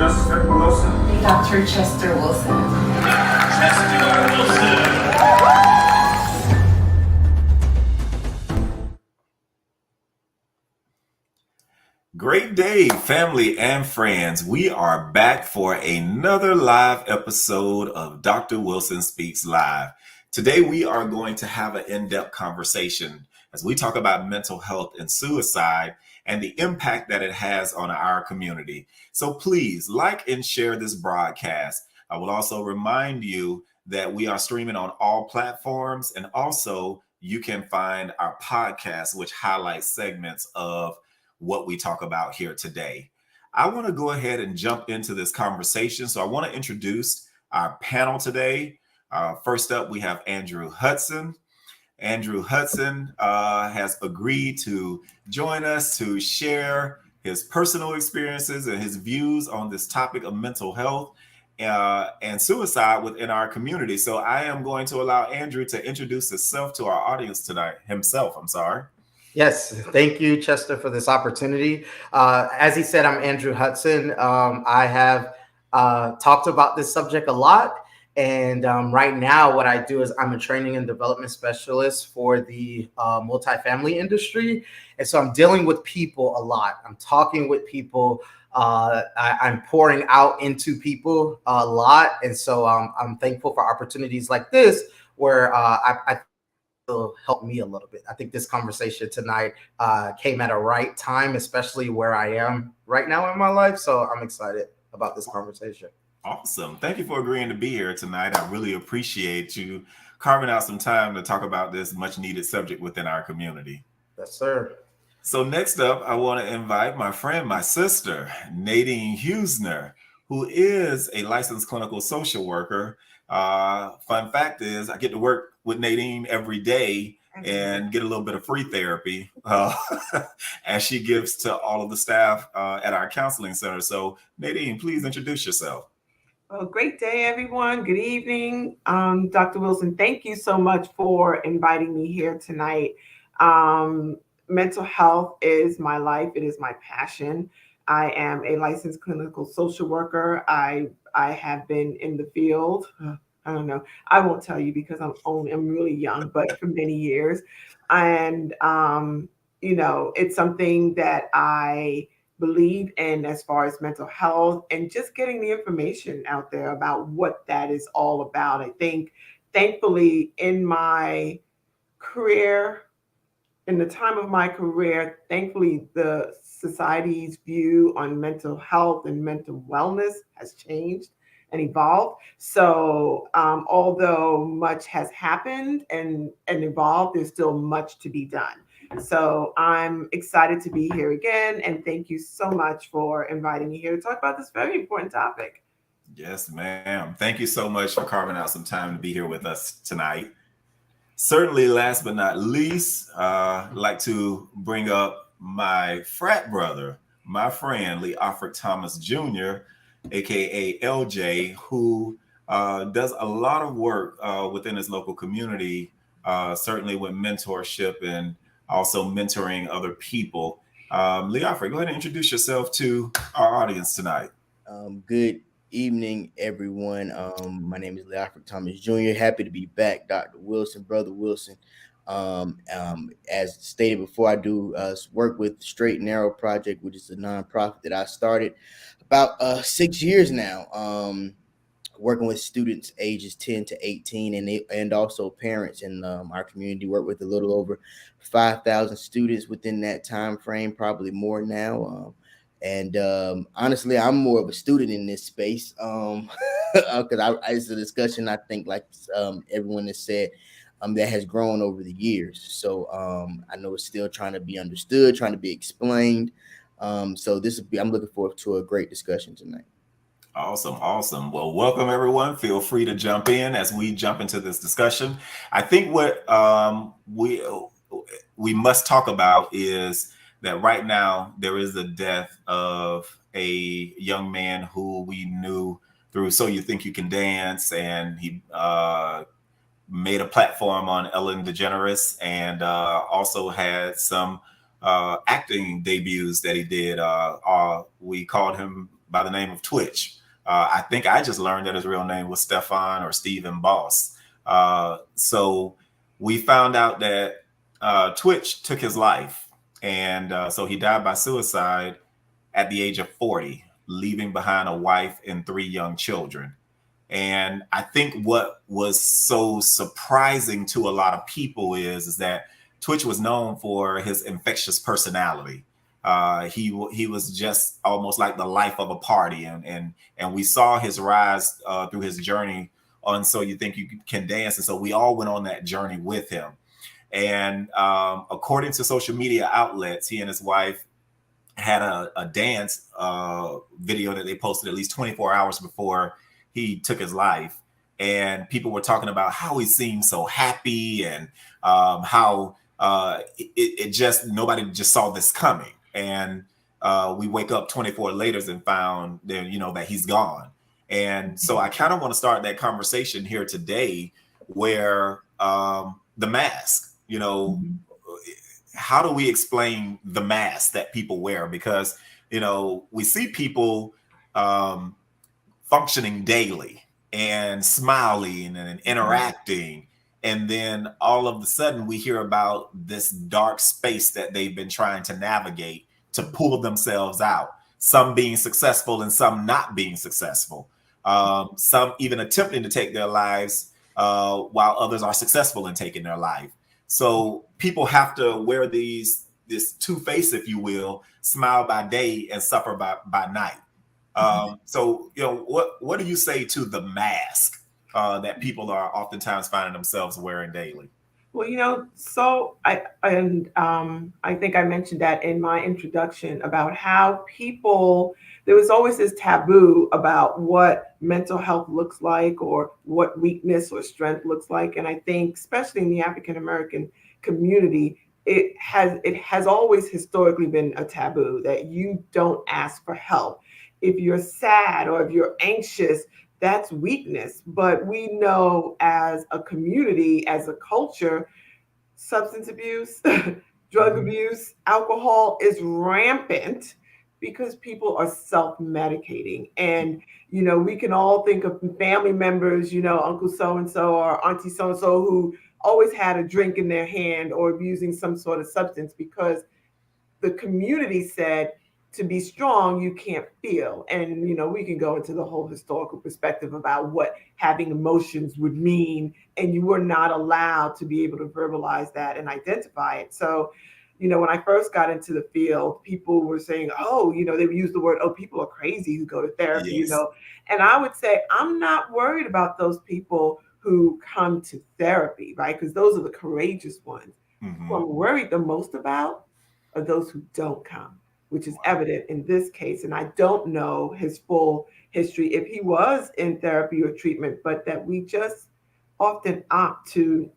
Chester Wilson. Dr. Chester Wilson. Chester Wilson. Great day, family and friends. We are back for another live episode of Dr. Wilson Speaks Live. Today, we are going to have an in-depth conversation as we talk about mental health and suicide and the impact that it has on our community. So please like and share this broadcast. I will also remind you that we are streaming on all platforms, and also you can find our podcast, which highlights segments of what we talk about here today. I want to go ahead and jump into this conversation. So I want to introduce our panel today. First up, we have Andrew Hudson. Andrew Hudson has agreed to join us to share his personal experiences and his views on this topic of mental health and suicide within our community. So I am going to allow Andrew to introduce himself to our audience tonight. Yes, thank you, Chester, for this opportunity. As he said, I'm Andrew Hudson. I have talked about this subject a lot. And right now, what I do is I'm a training and development specialist for the multifamily industry. And so I'm dealing with people a lot. I'm talking with people. I'm pouring out into people a lot. And so I'm thankful for opportunities like this where I will help me a little bit. I think this conversation tonight came at a right time, especially where I am right now in my life. So I'm excited about this conversation. Awesome. Thank you for agreeing to be here tonight. I really appreciate you carving out some time to talk about this much needed subject within our community. Yes, sir. So next up, I want to invite my friend, my sister, Nadine Huesner, who is a licensed clinical social worker. Fun fact is I get to work with Nadine every day and get a little bit of free therapy as she gives to all of the staff at our counseling center. So Nadine, please introduce yourself. Well, great day, everyone. Good evening. Dr. Wilson, thank you so much for inviting me here tonight. Mental health is my life. It is my passion. I am a licensed clinical social worker. I have been in the field. I don't know. I won't tell you because I'm really young, but for many years. And, it's something that I believe in as far as mental health and just getting the information out there about what that is all about. I think, thankfully, in my career, in the time of my career, thankfully, the society's view on mental health and mental wellness has changed and evolved. So although much has happened and evolved, there's still much to be done. So I'm excited to be here again. And thank you so much for inviting me here to talk about this very important topic. Yes, ma'am. Thank you so much for carving out some time to be here with us tonight. Certainly, last but not least, I'd like to bring up my frat brother, my friend, Lee Alfred Thomas Jr., aka LJ, who does a lot of work within his local community, certainly with mentorship and also mentoring other people. Lee Alfred, go ahead and introduce yourself to our audience tonight. Good evening, everyone. My name is Lee Alfred Thomas Jr. Happy to be back, Dr. Wilson, Brother Wilson. As stated before, I do work with the Straight and Narrow Project, which is a nonprofit that I started about 6 years now, working with students ages 10 to 18 and also parents in our community. Work with a little over 5,000 students within that time frame, probably more now. Honestly, I'm more of a student in this space because it's a discussion, I think, like everyone has said, that has grown over the years. So I know it's still trying to be understood, trying to be explained. So I'm looking forward to a great discussion tonight. Awesome. Well, welcome everyone. Feel free to jump in as we jump into this discussion. I think what we must talk about is that right now there is the death of a young man who we knew through So You Think You Can Dance, and he made a platform on Ellen DeGeneres, and also had some acting debuts that he did. We called him by the name of Twitch. I think I just learned that his real name was Stefan or Stephen Boss. So we found out that Twitch took his life. And so he died by suicide at the age of 40, leaving behind a wife and 3 young children. And I think what was so surprising to a lot of people is that Twitch was known for his infectious personality. He was just almost like the life of a party, and we saw his rise through his journey on So You Think You Can Dance, and so we all went on that journey with him. And according to social media outlets, he and his wife had a dance video that they posted at least 24 hours before he took his life, and people were talking about how he seemed so happy and how it just, nobody just saw this coming. And we wake up 24 later and found that, that he's gone. And so I kind of want to start that conversation here today where the mask, how do we explain the mask that people wear? Because, we see people functioning daily and smiling and interacting. And then all of a sudden we hear about this dark space that they've been trying to navigate to pull themselves out, some being successful and some not being successful, some even attempting to take their lives while others are successful in taking their life. So people have to wear this two-face, if you will, smile by day and suffer by night. So, what do you say to the mask that people are oftentimes finding themselves wearing daily? Well, so I think I mentioned that in my introduction about how there was always this taboo about what mental health looks like or what weakness or strength looks like. And I think, especially in the African American community, it has always historically been a taboo that you don't ask for help. If you're sad or if you're anxious, that's weakness. But we know as a community, as a culture, substance abuse, drug abuse, alcohol is rampant because people are self-medicating. And, we can all think of family members, Uncle so-and-so or Auntie so-and-so who always had a drink in their hand or abusing some sort of substance because the community said, to be strong, you can't feel. And, we can go into the whole historical perspective about what having emotions would mean. And you were not allowed to be able to verbalize that and identify it. So, when I first got into the field, people were saying, they would use the word, people are crazy who go to therapy, Yes. And I would say, I'm not worried about those people who come to therapy, right? Because those are the courageous ones. Mm-hmm. Who I'm worried the most about are those who don't come, which is evident in this case. And I don't know his full history, if he was in therapy or treatment, but that we just often opt to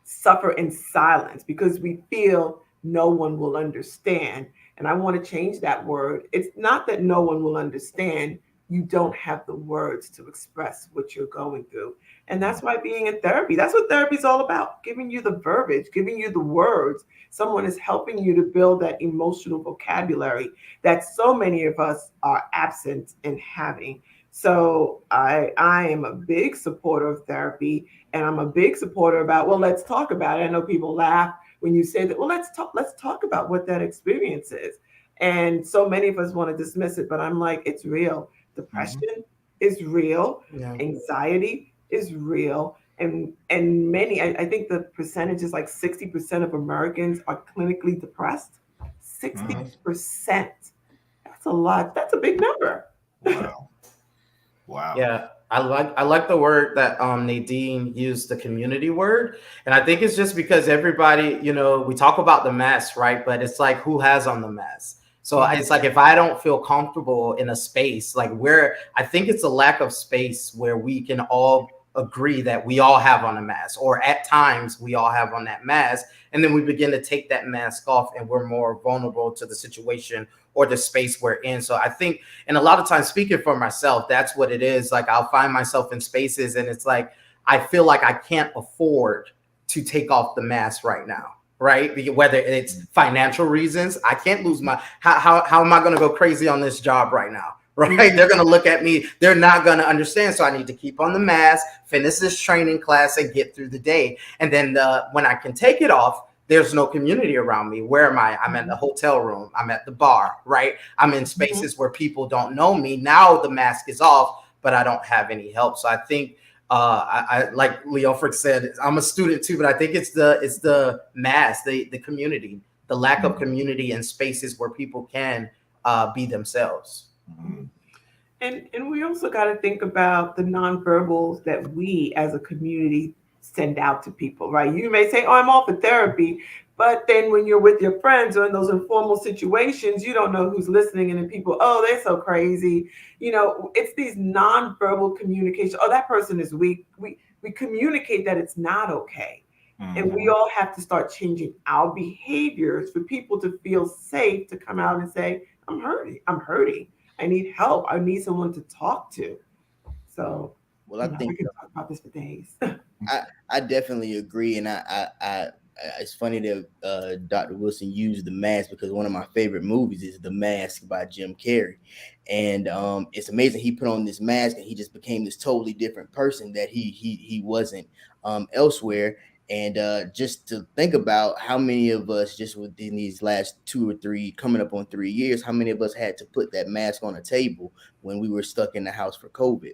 suffer in silence because we feel no one will understand. And I want to change that word. It's not that no one will understand. You don't have the words to express what you're going through. And that's why being in therapy, that's what therapy is all about, giving you the verbiage, giving you the words. Someone is helping you to build that emotional vocabulary that so many of us are absent in having. So I am a big supporter of therapy, and I'm a big supporter about, let's talk about it. I know people laugh when you say that, let's talk about what that experience is. And so many of us want to dismiss it, but I'm like, it's real. Depression is real. Yeah. Anxiety is real. And many, I think the percentage is like 60% of Americans are clinically depressed. 60%. That's a lot. That's a big number. Wow. Yeah. I like the word that Nadine used, the community word. And I think it's just because everybody, we talk about the mask, right? But it's like, who has on the mask? So it's like, if I don't feel comfortable in a space, like I think it's a lack of space where we can all agree that we all have on a mask, or at times we all have on that mask. And then we begin to take that mask off and we're more vulnerable to the situation or the space we're in. So I think, and a lot of times, speaking for myself, that's what it is. Like, I'll find myself in spaces and it's like, I feel like I can't afford to take off the mask right now. Right? Whether it's financial reasons, I can't lose how am I going to go crazy on this job right now? right? They're going to look at me. They're not going to understand. So I need to keep on the mask, finish this training class, and get through the day. And then when I can take it off, there's no community around me. Where am I? I'm in the hotel room. I'm at the bar, right? I'm in spaces where people don't know me. Now the mask is off, but I don't have any help. So I think, I like Leo Frick said, I'm a student too, but I think it's the mask, the community, the lack of community and spaces where people can be themselves. And we also got to think about the nonverbals that we as a community send out to people, right? You may say, oh, I'm all for therapy. But then when you're with your friends or in those informal situations, you don't know who's listening. And then people, oh, they're so crazy. You know, it's these nonverbal communication. Oh, that person is weak. We communicate that it's not okay. And we all have to start changing our behaviors for people to feel safe to come out and say, I'm hurting. I need help. I need someone to talk to. So, well, I think we can talk about this for days. I definitely agree, and I it's funny that Dr. Wilson used the mask because one of my favorite movies is The Mask by Jim Carrey, and it's amazing he put on this mask and he just became this totally different person that he wasn't elsewhere. And just to think about how many of us just within these last 2 or 3, coming up on 3 years, how many of us had to put that mask on a table when we were stuck in the house for COVID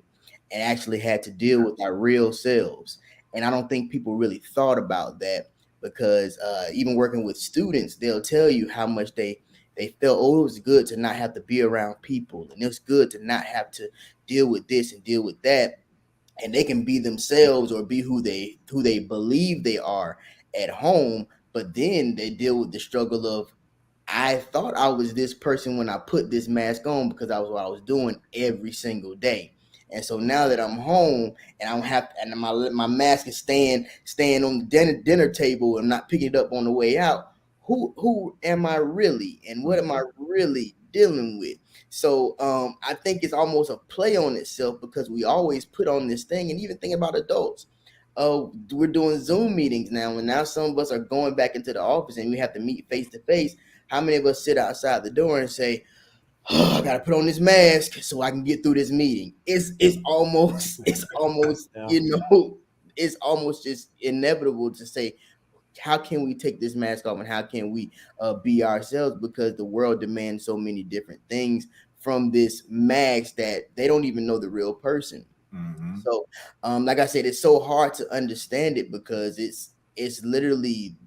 and actually had to deal with our real selves. And I don't think people really thought about that because even working with students, they'll tell you how much they felt, oh, it was good to not have to be around people. And it was good to not have to deal with this and deal with that. And they can be themselves or be who they believe they are at home, but then they deal with the struggle of, I thought I was this person when I put this mask on because that was what I was doing every single day. And so now that I'm home and I don't have, and my mask is staying on the dinner table and I'm not picking it up on the way out, who am I really, and what am I really dealing with? So I think it's almost a play on itself because we always put on this thing, and even think about adults. We're doing Zoom meetings now, and now some of us are going back into the office and we have to meet face to face. How many of us sit outside the door and say, oh, I gotta put on this mask so I can get through this meeting? It's almost Yeah. it's almost just inevitable to say, how can we take this mask off and how can we be ourselves, because the world demands so many different things from this mask that they don't even know the real person. So like I said, it's so hard to understand it because it's literally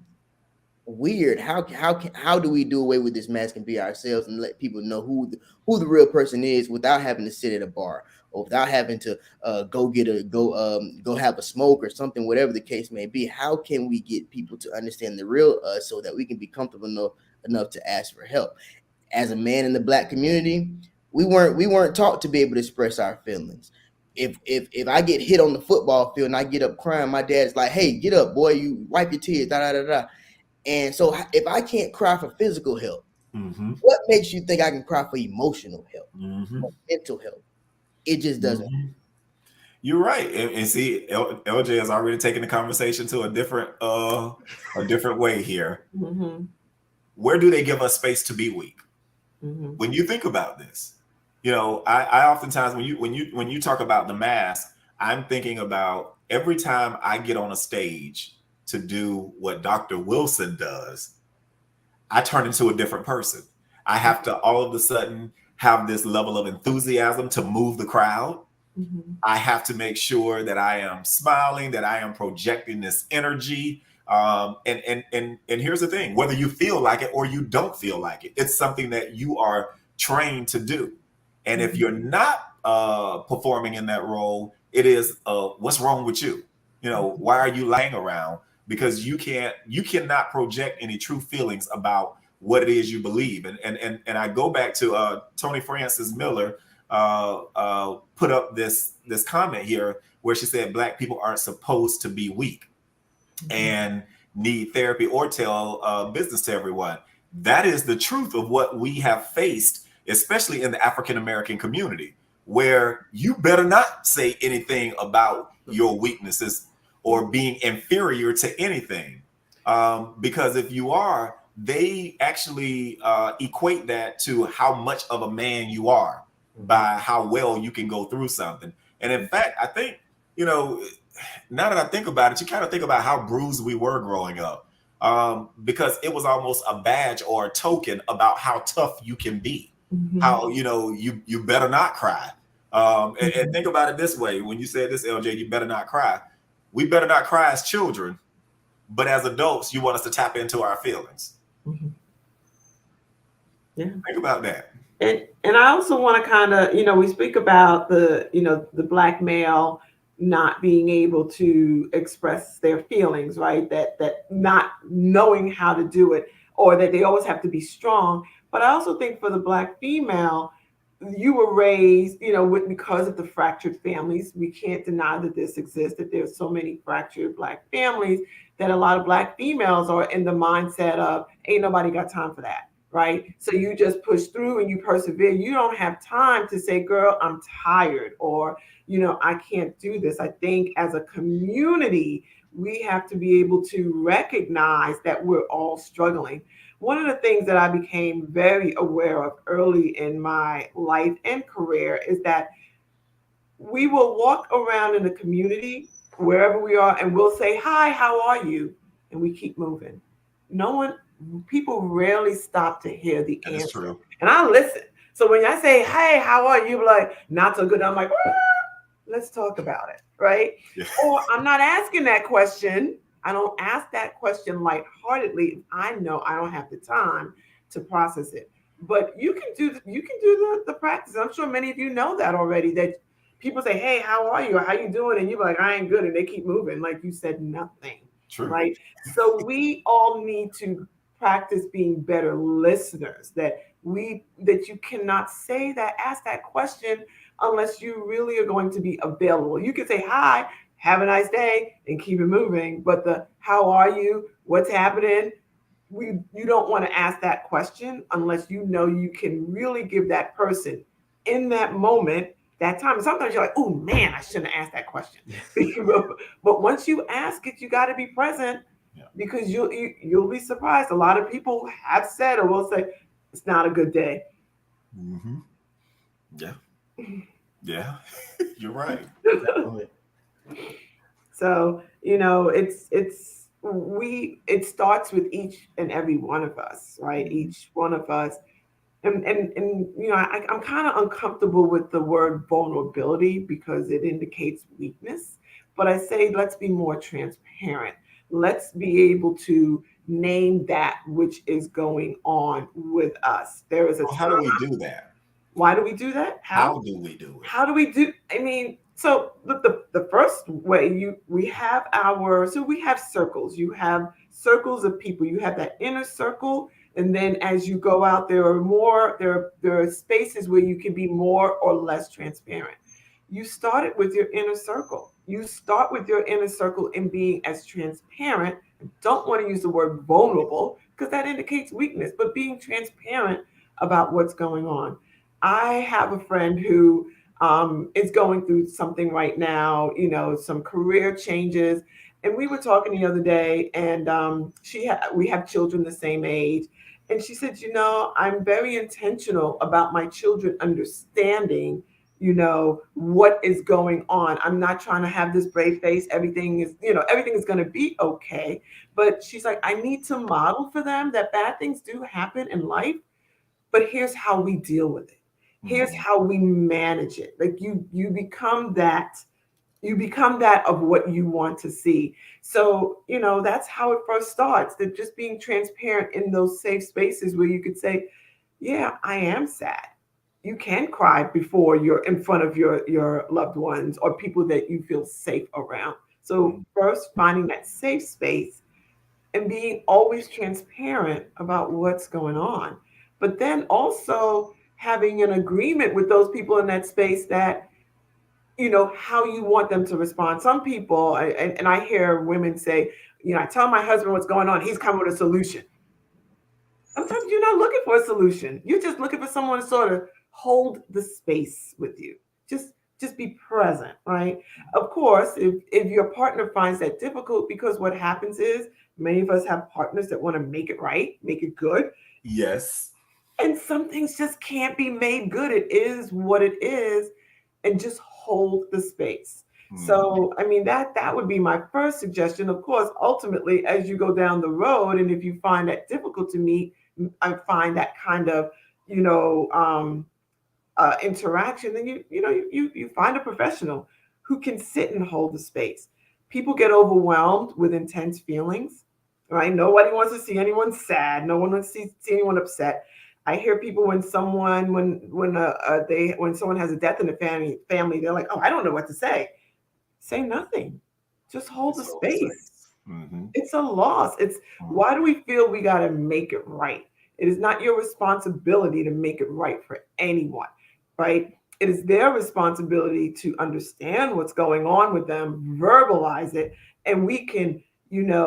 weird. How do we do away with this mask and be ourselves and let people know who the real person is without having to sit at a bar or without having to go have a smoke or something, whatever the case may be? How can we get people to understand the real us so that we can be comfortable enough to ask for help? As a man in the Black community, we weren't taught to be able to express our feelings. If I get hit on the football field and I get up crying, my dad's like, hey, get up, boy, you wipe your tears, da da da da. And so if I can't cry for physical help, what makes you think I can cry for emotional help, or mental help? It just doesn't. You're right. And see, LJ has already taken the conversation to a different way here. Where do they give us space to be weak? When you think about this, I oftentimes when you talk about the mask, I'm thinking about every time I get on a stage to do what Dr. Wilson does, I turn into a different person. I have to all of a sudden have this level of enthusiasm to move the crowd. I have to make sure that I am smiling, that I am projecting this energy. And here's the thing, whether you feel like it or you don't feel like it, it's something that you are trained to do. And if you're not performing in that role, it is what's wrong with you? Why are you laying around? Because you cannot project any true feelings about what it is you believe. And I go back to Tony Francis Miller put up this comment here where she said Black people aren't supposed to be weak and need therapy or tell business to everyone. That is the truth of what we have faced, especially in the African American community, where you better not say anything about your weaknesses or being inferior to anything. Because if you are, they actually equate that to how much of a man you are. by how well you can go through something. And in fact, I think, you know, now that I think about it, you kind of think about how bruised we were growing up, because it was almost a badge or a token about how tough you can be. How, you know, you better not cry. And think about it this way: when you said this, LJ, you better not cry. We better not cry as children, but as adults, you want us to tap into our feelings. Yeah. Think about that. And I also want to kind of, we speak about the Black male not being able to express their feelings, right? That not knowing how to do it, or that they always have to be strong. But I also think for the Black female, you were raised, because of the fractured families. We can't deny that this exists, that there's so many fractured Black families, that a lot of Black females are in the mindset of, ain't nobody got time for that. Right. So you just push through and you persevere. You don't have time to say, girl, I'm tired, or, I can't do this. I think as a community, we have to be able to recognize that we're all struggling. One of the things that I became very aware of early in my life and career is that we will walk around in the community, wherever we are, and we'll say, hi, how are you? And we keep moving. People rarely stop to hear the answer. That's true. And I listen. So when I say, hey, how are you? Like, not so good. I'm like, let's talk about it. Right. Yeah. Or I'm not asking that question. I don't ask that question lightheartedly if I know I don't have the time to process it. But you can do the practice. I'm sure many of you know that already, that people say, hey, how are you? Or how you doing? And you're like, I ain't good. And they keep moving like you said nothing. True. Right. So we all need to practice being better listeners, that you cannot ask that question unless you really are going to be available. You can say, hi, have a nice day, and keep it moving. But the how are you? What's happening? You don't want to ask that question unless you know you can really give that person in that moment that time. And sometimes you're like, oh man, I shouldn't have asked that question. But once you ask it, you got to be present. Yeah. Because you'll be surprised. A lot of people have said or will say, it's not a good day. Mm-hmm. Yeah. Yeah. You're right. So, it starts with each and every one of us, right? Each one of us. And I'm kind of uncomfortable with the word vulnerability because it indicates weakness. But I say, let's be more transparent. Let's be able to name that which is going on with us. There is a how do we do that? Why do we do that? How do we do it? How do we do? I mean, so the first way we have circles. You have circles of people. You have that inner circle. And then as you go out, there are spaces where you can be more or less transparent. You started with your inner circle. You start with your inner circle in being as transparent. I don't want to use the word vulnerable because that indicates weakness, but being transparent about what's going on. I have a friend who is going through something right now, some career changes. And we were talking the other day, and we have children the same age. And she said, I'm very intentional about my children understanding, what is going on. I'm not trying to have this brave face. Everything is going to be okay. But she's like, I need to model for them that bad things do happen in life, but here's how we deal with it. Here's how we manage it. Like you become that of what you want to see. So, that's how it first starts, that just being transparent in those safe spaces where you could say, yeah, I am sad. You can cry before you're in front of your loved ones or people that you feel safe around. So first, finding that safe space and being always transparent about what's going on. But then also having an agreement with those people in that space that, how you want them to respond. Some people, and I hear women say, I tell my husband what's going on. He's coming with a solution. Sometimes you're not looking for a solution. You're just looking for someone to sort of hold the space with you. Just be present, right? Of course, if your partner finds that difficult, because what happens is many of us have partners that want to make it right, make it good. Yes. And some things just can't be made good. It is what it is, and just hold the space. So, I mean, that would be my first suggestion. Of course, ultimately, as you go down the road, and if you find that difficult to meet, I find that kind of, you know, interaction, then you find a professional who can sit and hold the space. People get overwhelmed with intense feelings, right? Nobody wants to see anyone sad. No one wants to see anyone upset. I hear people when someone when someone has a death in the family, they're like, oh, I don't know what to say. Say nothing. Just hold the space. Mm-hmm. It's a loss. It's why do we feel we got to make it right? It is not your responsibility to make it right for anyone, right? It is their responsibility to understand what's going on with them, verbalize it, and we can,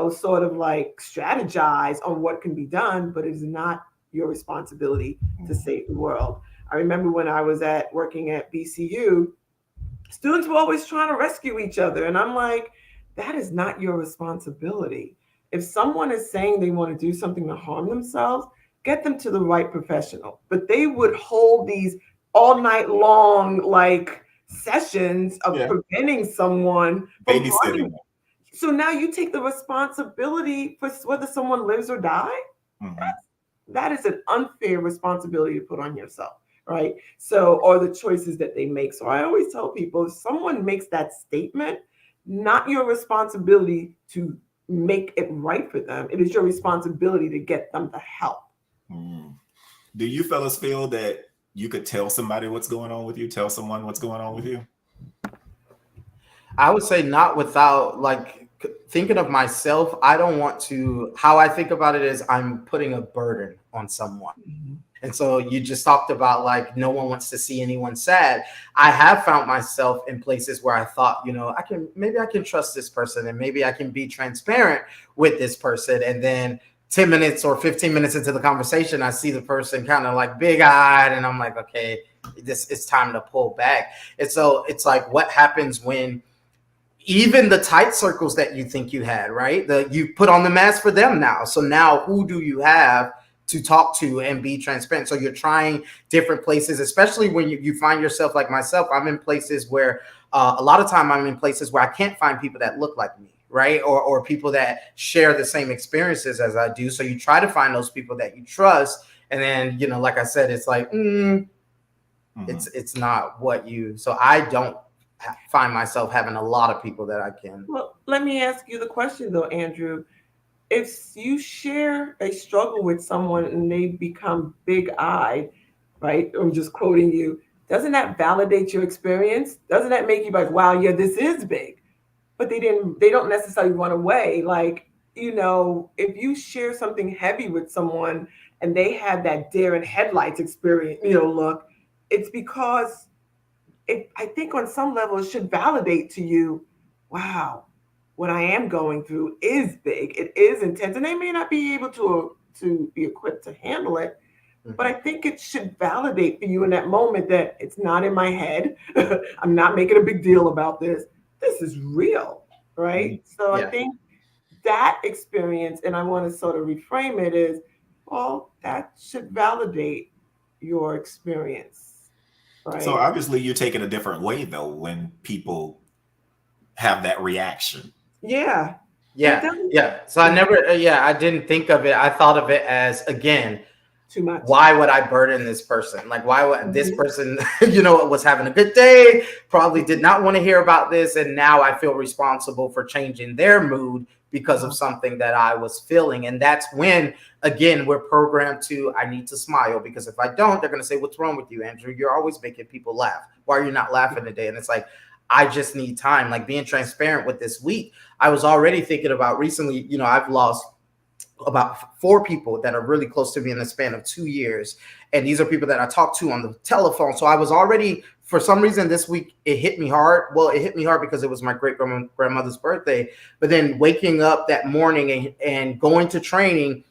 sort of like strategize on what can be done, but it is not your responsibility to save the world. I remember when I was working at BCU, students were always trying to rescue each other. And I'm like, that is not your responsibility. If someone is saying they want to do something to harm themselves, get them to the right professional. But they would hold these all night long, like sessions of preventing someone from babysitting. So now you take the responsibility for whether someone lives or dies. Mm-hmm. That is an unfair responsibility to put on yourself, right? So, or the choices that they make. So I always tell people, if someone makes that statement, not your responsibility to make it right for them. It is your responsibility to get them the help. Mm. Do you fellas feel that you could tell somebody what's going on with you? Tell someone what's going on with you? I would say not without thinking of myself. I don't want to, how I think about it is I'm putting a burden on someone. Mm-hmm. And so you just talked about no one wants to see anyone sad. I have found myself in places where I thought, maybe I can trust this person and maybe I can be transparent with this person. And then 10 minutes or 15 minutes into the conversation, I see the person kind of big eyed and I'm like, okay, it's time to pull back. And so it's like, what happens when even the tight circles that you think you had, right? You put on the mask for them now. So now who do you have to talk to and be transparent? So you're trying different places, especially when you find yourself like myself. I'm in places where a lot of time I'm in places where I can't find people that look like me, right? Or people that share the same experiences as I do. So you try to find those people that you trust. And then, like I said, it's like, it's not what so I don't find myself having a lot of people that I can. Well, let me ask you the question though, Andrew. If you share a struggle with someone and they become big-eyed, right? I'm just quoting you. Doesn't that validate your experience? Doesn't that make you like, wow, yeah, this is big? But they don't necessarily run away. If you share something heavy with someone and they have that deer in headlights experience, look, it's because I think on some level it should validate to you, wow, what I am going through is big. It is intense. And they may not be able to be equipped to handle it. But I think it should validate for you in that moment that it's not in my head. I'm not making a big deal about this. This is real, right? So I think that experience, and I want to sort of reframe it, is, well, that should validate your experience. Right. So obviously you take it a different way though when people have that reaction. Yeah. So I didn't think of it. I thought of it as, again, too much. Why would I burden this person? Why would this person, was having a good day, probably did not want to hear about this. And now I feel responsible for changing their mood because of something that I was feeling. And that's when, again, we're programmed to, I need to smile, because if I don't, they're going to say, what's wrong with you, Andrew? You're always making people laugh. Why are you not laughing today? And it's like, I just need time. Being transparent with this week, I was already thinking about recently, I've lost about 4 people that are really close to me in the span of 2 years. And these are people that I talk to on the telephone. So I was already, for some reason this week, it hit me hard. Well, it hit me hard because it was my great grandmother's birthday. But then waking up that morning and going to training,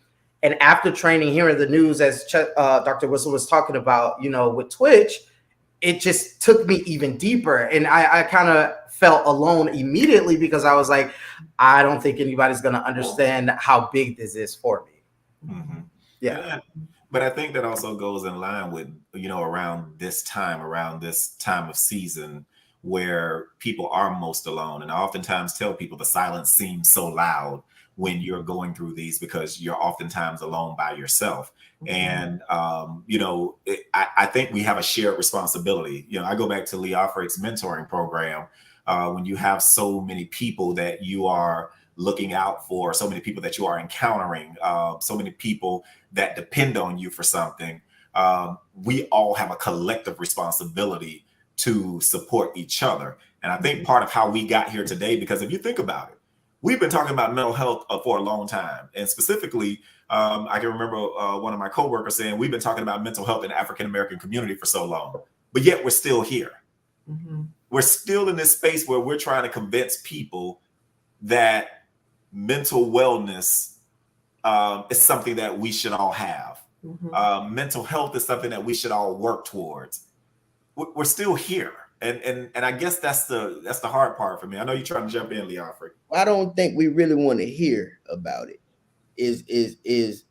and after training, hearing the news, as Dr. Whistle was talking about, with Twitch, it just took me even deeper. And I kind of felt alone immediately because I was like, I don't think anybody's going to understand how big this is for me. Mm-hmm. Yeah. But I think that also goes in line with, around this time of season where people are most alone. And I oftentimes tell people the silence seems so loud when you're going through these because you're oftentimes alone by yourself. And, I think we have a shared responsibility. I go back to Lee Offrick's mentoring program. When you have so many people that you are looking out for, so many people that you are encountering, so many people that depend on you for something, we all have a collective responsibility to support each other. And I think part of how we got here today, because if you think about it, we've been talking about mental health for a long time. And specifically, I can remember one of my coworkers saying, we've been talking about mental health in the African-American community for so long, but yet we're still here. Mm-hmm. We're still in this space where we're trying to convince people that mental wellness is something that we should all have. Mm-hmm. Mental health is something that we should all work towards. We're still here. And I guess that's the hard part for me. I know you're trying to jump in, Lee Offrick. I don't think we really want to hear about it. Is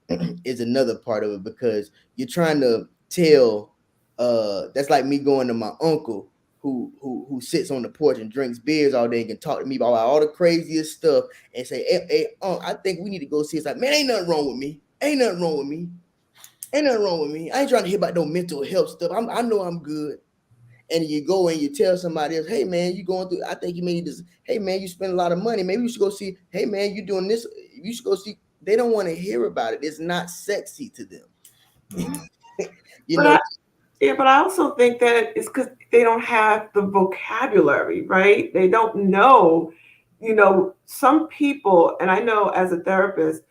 another part of it, because you're trying to tell. That's like me going to my uncle who sits on the porch and drinks beers all day and can talk to me about all the craziest stuff and say, hey, I think we need to go see. It's like, man, ain't nothing wrong with me. Ain't nothing wrong with me. Ain't nothing wrong with me. I ain't trying to hear about no mental health stuff. I know I'm good. And you go and you tell somebody else, hey man, you going through, I think you may need this. Hey man, you spend a lot of money. Maybe you should go see, hey man, you doing this. You should go see. They don't want to hear about it. It's not sexy to them. But I also think that it's because they don't have the vocabulary, right? They don't know, some people, and I know as a therapist,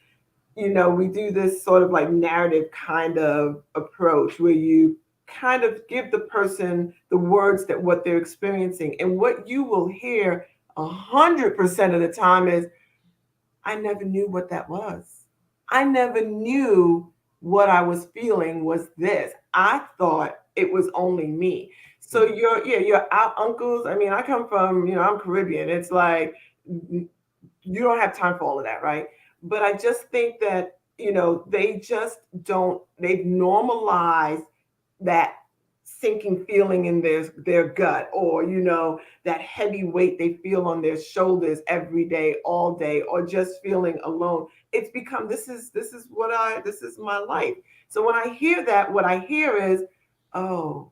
we do this sort of like narrative kind of approach where you kind of give the person the words that what they're experiencing. And what you will hear 100% of the time is, I never knew what that was. I never knew what I was feeling was this. I thought it was only me. So your uncles, I mean, I come from, I'm Caribbean. It's like, you don't have time for all of that, right? But I just think that, they just don't, they've normalized that sinking feeling in their gut, or, that heavy weight they feel on their shoulders every day, all day, or just feeling alone. It's become, this is my life. So when I hear that, what I hear is, oh,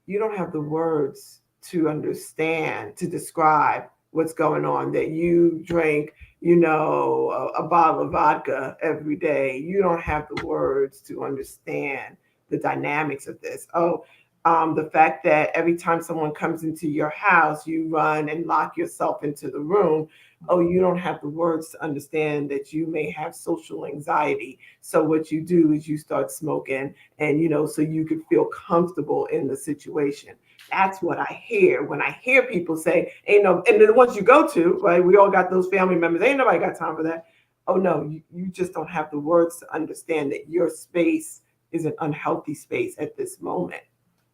you don't have the words to understand, to describe what's going on, that you drink, a bottle of vodka every day. You don't have the words to understand the dynamics of this. The fact that every time someone comes into your house, you run and lock yourself into the room. Oh, you don't have the words to understand that you may have social anxiety. So what you do is you start smoking, and, so you could feel comfortable in the situation. That's what I hear when I hear people say, ain't no, and then the ones you go to, right? We all got those family members. Ain't nobody got time for that. Oh no, you just don't have the words to understand that your space is an unhealthy space at this moment.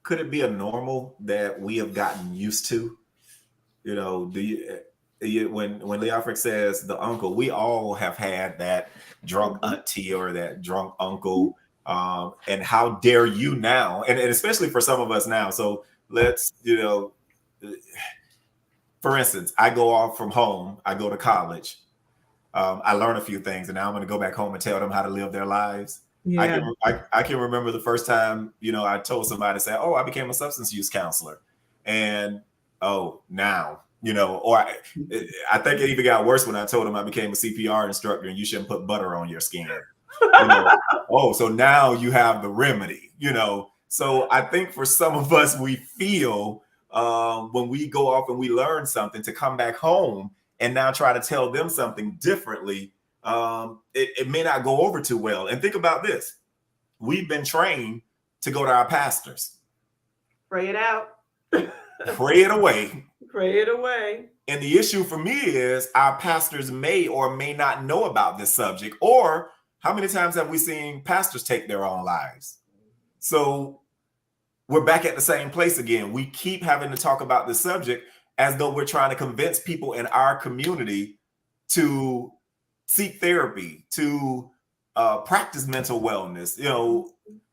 Could it be a normal that we have gotten used to? When Lee Offrick says the uncle, we all have had that drunk auntie or that drunk uncle. And how dare you now? And especially for some of us now. So let's, for instance, I go off from home, I go to college. I learn a few things, and now I'm going to go back home and tell them how to live their lives. Yeah. I can remember the first time, I told somebody, say, oh, I became a substance use counselor. And, now, or I think it even got worse when I told them I became a CPR instructor and you shouldn't put butter on your skin. So now you have the remedy, So I think for some of us, we feel when we go off and we learn something to come back home and now try to tell them something differently. It may not go over too well. And think about this. We've been trained to go to our pastors. Pray it out. Pray it away. Pray it away. And the issue for me is our pastors may or may not know about this subject. Or how many times have we seen pastors take their own lives? So we're back at the same place again. We keep having to talk about this subject as though we're trying to convince people in our community to seek therapy, to practice mental wellness.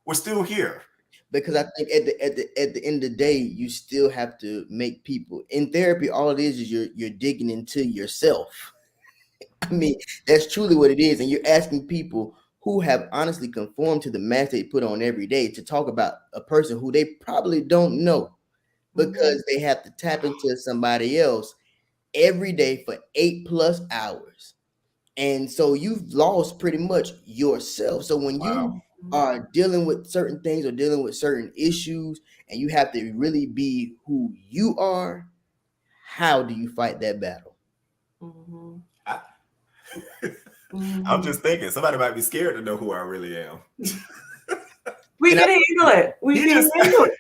we're still here. Because I think at the end of the day, you still have to make people in therapy. All it is you're digging into yourself. I mean, that's truly what it is, and you're asking people who have honestly conformed to the mask they put on every day to talk about a person who they probably don't know, because they have to tap into somebody else every day for 8+ hours. And so you've lost pretty much yourself. So when you are dealing with certain things or dealing with certain issues and you have to really be who you are, how do you fight that battle? I'm just thinking somebody might be scared to know who I really am. We can handle it. We can handle it.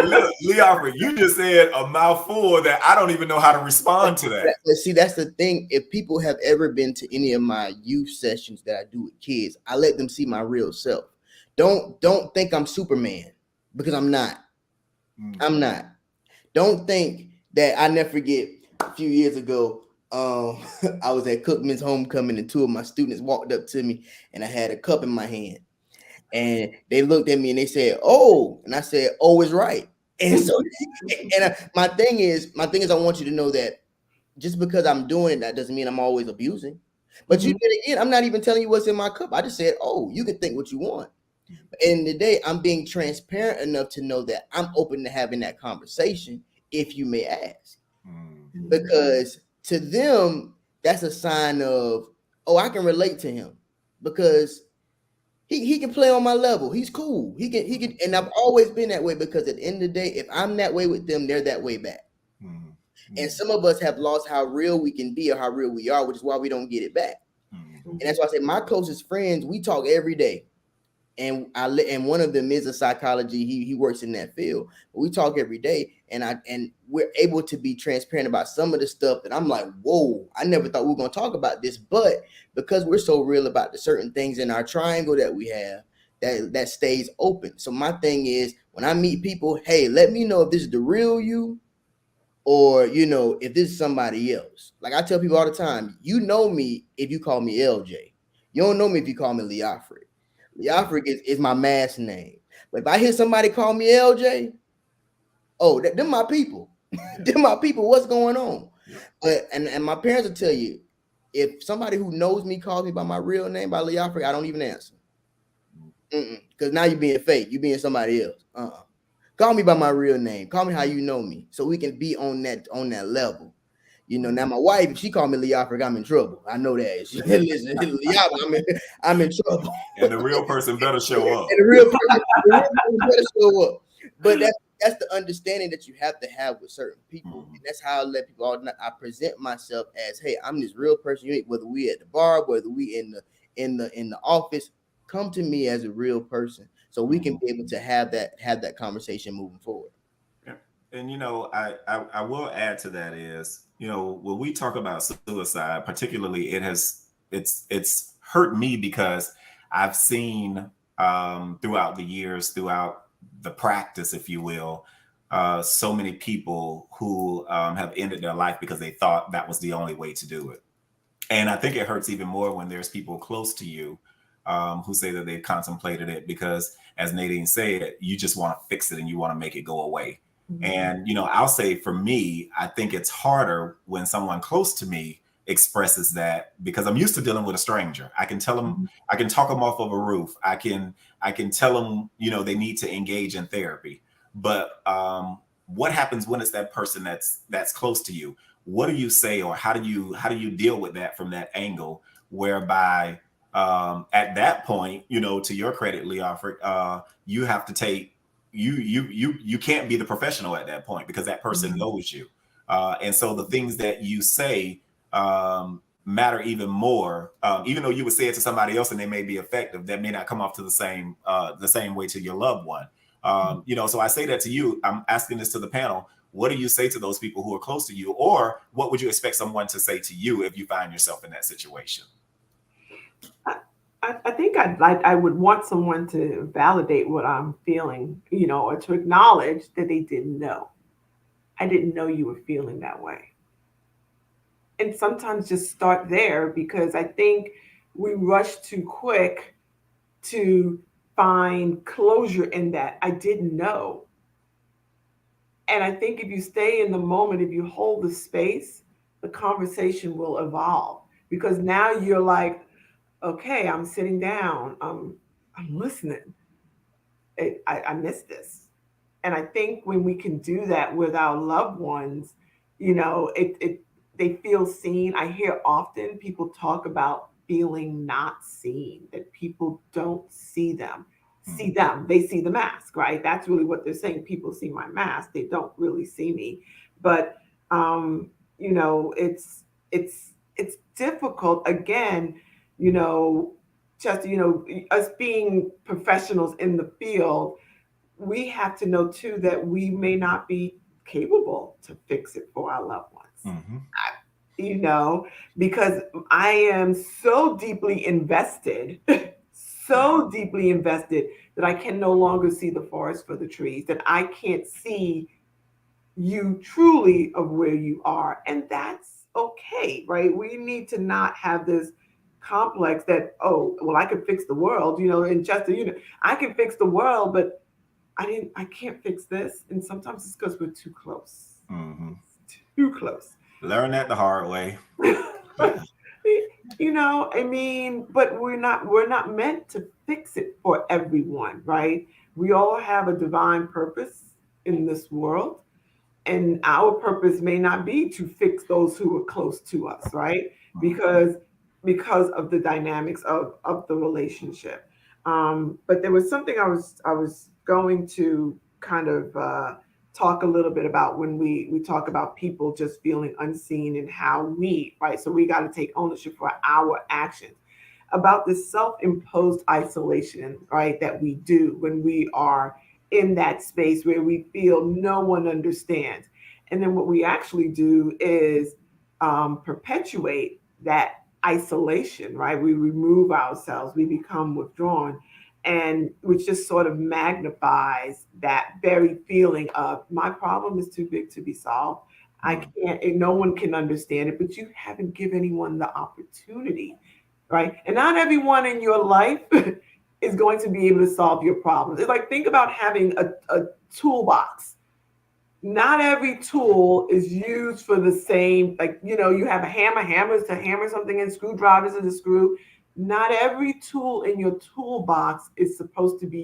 Look, Leofric, you just said a mouthful that I don't even know how to respond to that. See, that's the thing. If people have ever been to any of my youth sessions that I do with kids, I let them see my real self. Don't think I'm Superman, because I'm not. I'm not. Don't think that. I never forget a few years ago, I was at Cookman's homecoming and two of my students walked up to me and I had a cup in my hand. And they looked at me and they said, "Oh," and I said, "Oh is right." And so, my thing is, I want you to know that just because I'm doing it, that doesn't mean I'm always abusing. But you did again. I'm not even telling you what's in my cup. I just said, "Oh, you can think what you want." But in the day, I'm being transparent enough to know that I'm open to having that conversation, if you may ask, because to them, that's a sign of, oh, I can relate to him because he can play on my level. He's cool. He can, and I've always been that way, because at the end of the day, if I'm that way with them, they're that way back. And some of us have lost how real we can be or how real we are, which is why we don't get it back. And that's why I say my closest friends, we talk every day. And one of them is a psychology. He works in that field. But we talk every day, and we're able to be transparent about some of the stuff that I'm like, whoa, I never thought we were going to talk about this. But because we're so real about the certain things in our triangle that we have, that stays open. So my thing is, when I meet people, hey, let me know if this is the real you, or if this is somebody else. Like I tell people all the time, you know me if you call me LJ. You don't know me if you call me Leofric. Leofric is my mask name. But if I hear somebody call me LJ, oh, them my people. Them my people. What's going on? But and my parents will tell you, if somebody who knows me calls me by my real name, by Leofric, I don't even answer. Because now you're being fake. You're being somebody else. Call me by my real name. Call me how you know me, so we can be on that level. Now my wife, if she called me Leofric, I'm in trouble. I know that. She listen, Leofric, I'm in trouble. And the real person better show up. And the real person better show up. But that's the understanding that you have to have with certain people. And that's how I let people all know. I present myself as, hey, I'm this real person. Whether we at the bar, whether we in the office, come to me as a real person, so we can be able to have that conversation moving forward. And I will add to that is, when we talk about suicide, particularly, it's hurt me because I've seen throughout the years, throughout the practice, if you will, so many people who have ended their life because they thought that was the only way to do it. And I think it hurts even more when there's people close to you who say that they've contemplated it because, as Nadine said, you just want to fix it and you want to make it go away. And, I'll say for me, I think it's harder when someone close to me expresses that, because I'm used to dealing with a stranger. I can tell them, I can talk them off of a roof. I can tell them, they need to engage in therapy. But what happens when it's that person that's close to you? What do you say, or how do you deal with that from that angle, whereby at that point, to your credit, Leofric, you have to take, you can't be the professional at that point, because that person knows you. And so the things that you say matter even more, even though you would say it to somebody else and they may be effective, that may not come off to the same way to your loved one. So I say that to you. I'm asking this to the panel. What do you say to those people who are close to you, or what would you expect someone to say to you if you find yourself in that situation? I think I would want someone to validate what I'm feeling, or to acknowledge that they didn't know. I didn't know you were feeling that way. And sometimes just start there, because I think we rush too quick to find closure in that. I didn't know. And I think if you stay in the moment, if you hold the space, the conversation will evolve because now you're like, okay, I'm sitting down, I'm listening. I missed this. And I think when we can do that with our loved ones, they feel seen. I hear often people talk about feeling not seen, that people don't see them. See them, they see the mask, right? That's really what they're saying. People see my mask, they don't really see me. But it's difficult again, you know, Chester, us being professionals in the field, we have to know too that we may not be capable to fix it for our loved ones. Mm-hmm. Because I am so deeply invested, so deeply invested that I can no longer see the forest for the trees, that I can't see you truly of where you are. And that's okay, right? We need to not have this complex that, oh, well, I can fix the world, and Chester, I can fix the world, but I can't fix this. And sometimes it's because we're too close. Mm-hmm. Too close. Learn that the hard way. But we're not meant to fix it for everyone, right? We all have a divine purpose in this world. And our purpose may not be to fix those who are close to us, right? Because of the dynamics of the relationship. But there was something I was going to kind of talk a little bit about when we talk about people just feeling unseen and how right? So we got to take ownership for our actions about this self-imposed isolation, right? That we do when we are in that space where we feel no one understands. And then what we actually do is perpetuate that isolation, right? We remove ourselves, we become withdrawn, and which just sort of magnifies that very feeling of my problem is too big to be solved. I can't, and no one can understand it, but you haven't given anyone the opportunity, right? And not everyone in your life is going to be able to solve your problems. It's like, think about having a toolbox. Not every tool is used for the same, like, you have a hammers to hammer something in, screwdrivers to the screw. Not every tool in your toolbox is supposed to be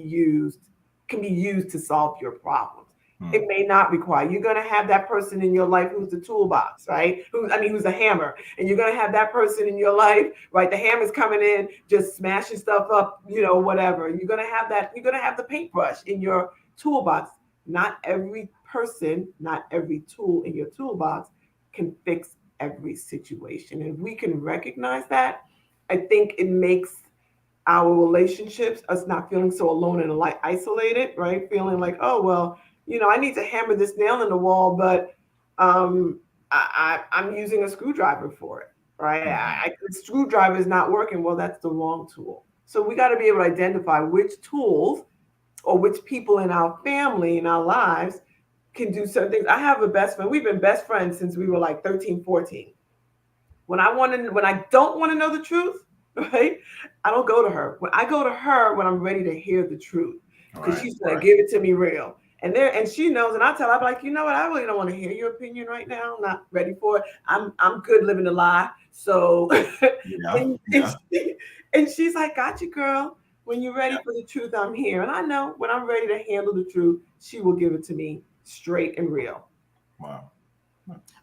can be used to solve your problems. It may not require. You're going to have that person in your life who's the toolbox, right? Who's a hammer. And you're going to have that person in your life, right? The hammer's coming in, just smashing stuff up, whatever. You're going to have that. You're going to have the paintbrush in your toolbox. Not every person, not every tool in your toolbox can fix every situation. And if we can recognize that, I think it makes our relationships, us not feeling so alone and isolated, right? Feeling like, oh, well, I need to hammer this nail in the wall, but I'm using a screwdriver for it, right? The screwdriver is not working. Well, that's the wrong tool. So we got to be able to identify which tools or which people in our family, in our lives, can do certain things. I have a best friend. We've been best friends since we were like 13, 14. When I don't want to know the truth, right, I don't go to her. When I go to her when I'm ready to hear the truth, because she's going to give it to me real. And she knows, and I tell her, I'm like, you know what? I really don't want to hear your opinion right now. I'm not ready for it. I'm good living a lie. So, and she's like, got you, girl. When you're ready for the truth, I'm here. And I know when I'm ready to handle the truth, she will give it to me straight and real. Wow.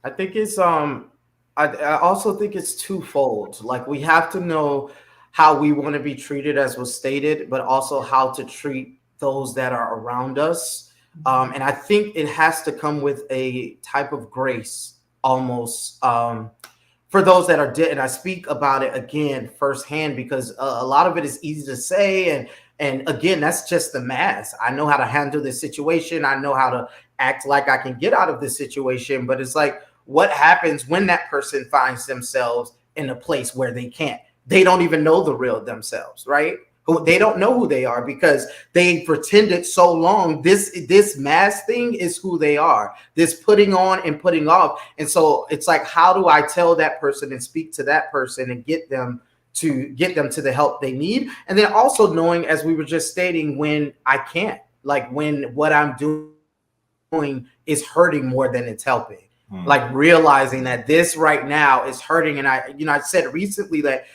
I think it's I also think it's twofold. Like, we have to know how we want to be treated, as was stated, but also how to treat those that are around us. And I think it has to come with a type of grace, almost, for those that are dead. And I speak about it again firsthand because a lot of it is easy to say. And again, that's just the mask. I know how to handle this situation. I know how to act like I can get out of this situation. But it's like, what happens when that person finds themselves in a place where they can't? They don't even know the real themselves, right? They don't know who they are because they pretended so long. This mask thing is who they are. This putting on and putting off. And so it's like, how do I tell that person and speak to that person and get them to get them to the help they need. And then also knowing, as we were just stating, when I can't, like when what I'm doing is hurting more than it's helping. Like realizing that this right now is hurting. And I said recently that,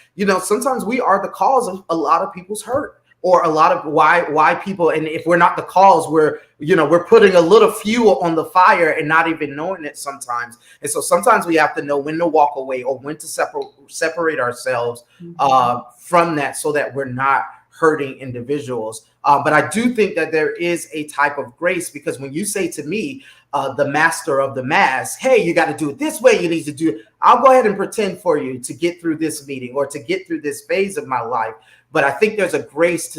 sometimes we are the cause of a lot of people's hurt, or a lot of why people, and if we're not the cause, we're putting a little fuel on the fire and not even knowing it sometimes. And so sometimes we have to know when to walk away or when to separate ourselves from that, so that we're not hurting individuals. But I do think that there is a type of grace, because when you say to me, the master of the mass, hey, you got to do it this way, you need to do it, I'll go ahead and pretend for you to get through this meeting or to get through this phase of my life. But I think there's a grace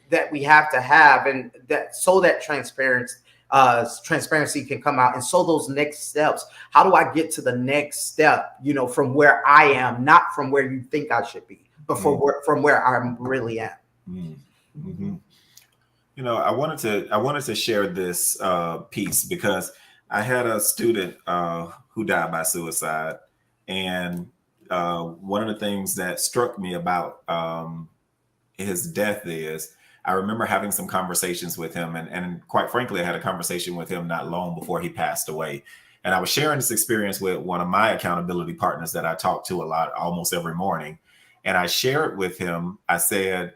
that we have to have, and that so that transparency can come out. And so those next steps, how do I get to the next step, from where I am, not from where you think I should be, but from where I really am. Mm-hmm. I wanted to share this piece, because I had a student who died by suicide, and one of the things that struck me about his death is, I remember having some conversations with him, and quite frankly, I had a conversation with him not long before he passed away. And I was sharing this experience with one of my accountability partners that I talk to a lot, almost every morning. And I shared with him, I said,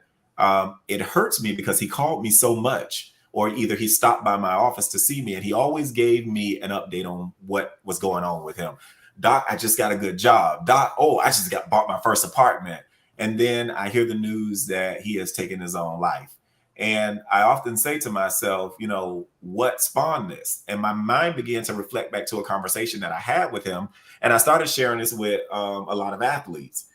it hurts me because he called me so much, or either he stopped by my office to see me, and he always gave me an update on what was going on with him. Doc, I just got a good job. Doc, I just bought my first apartment. And then I hear the news that he has taken his own life. And I often say to myself, what spawned this? And my mind began to reflect back to a conversation that I had with him. And I started sharing this with a lot of athletes.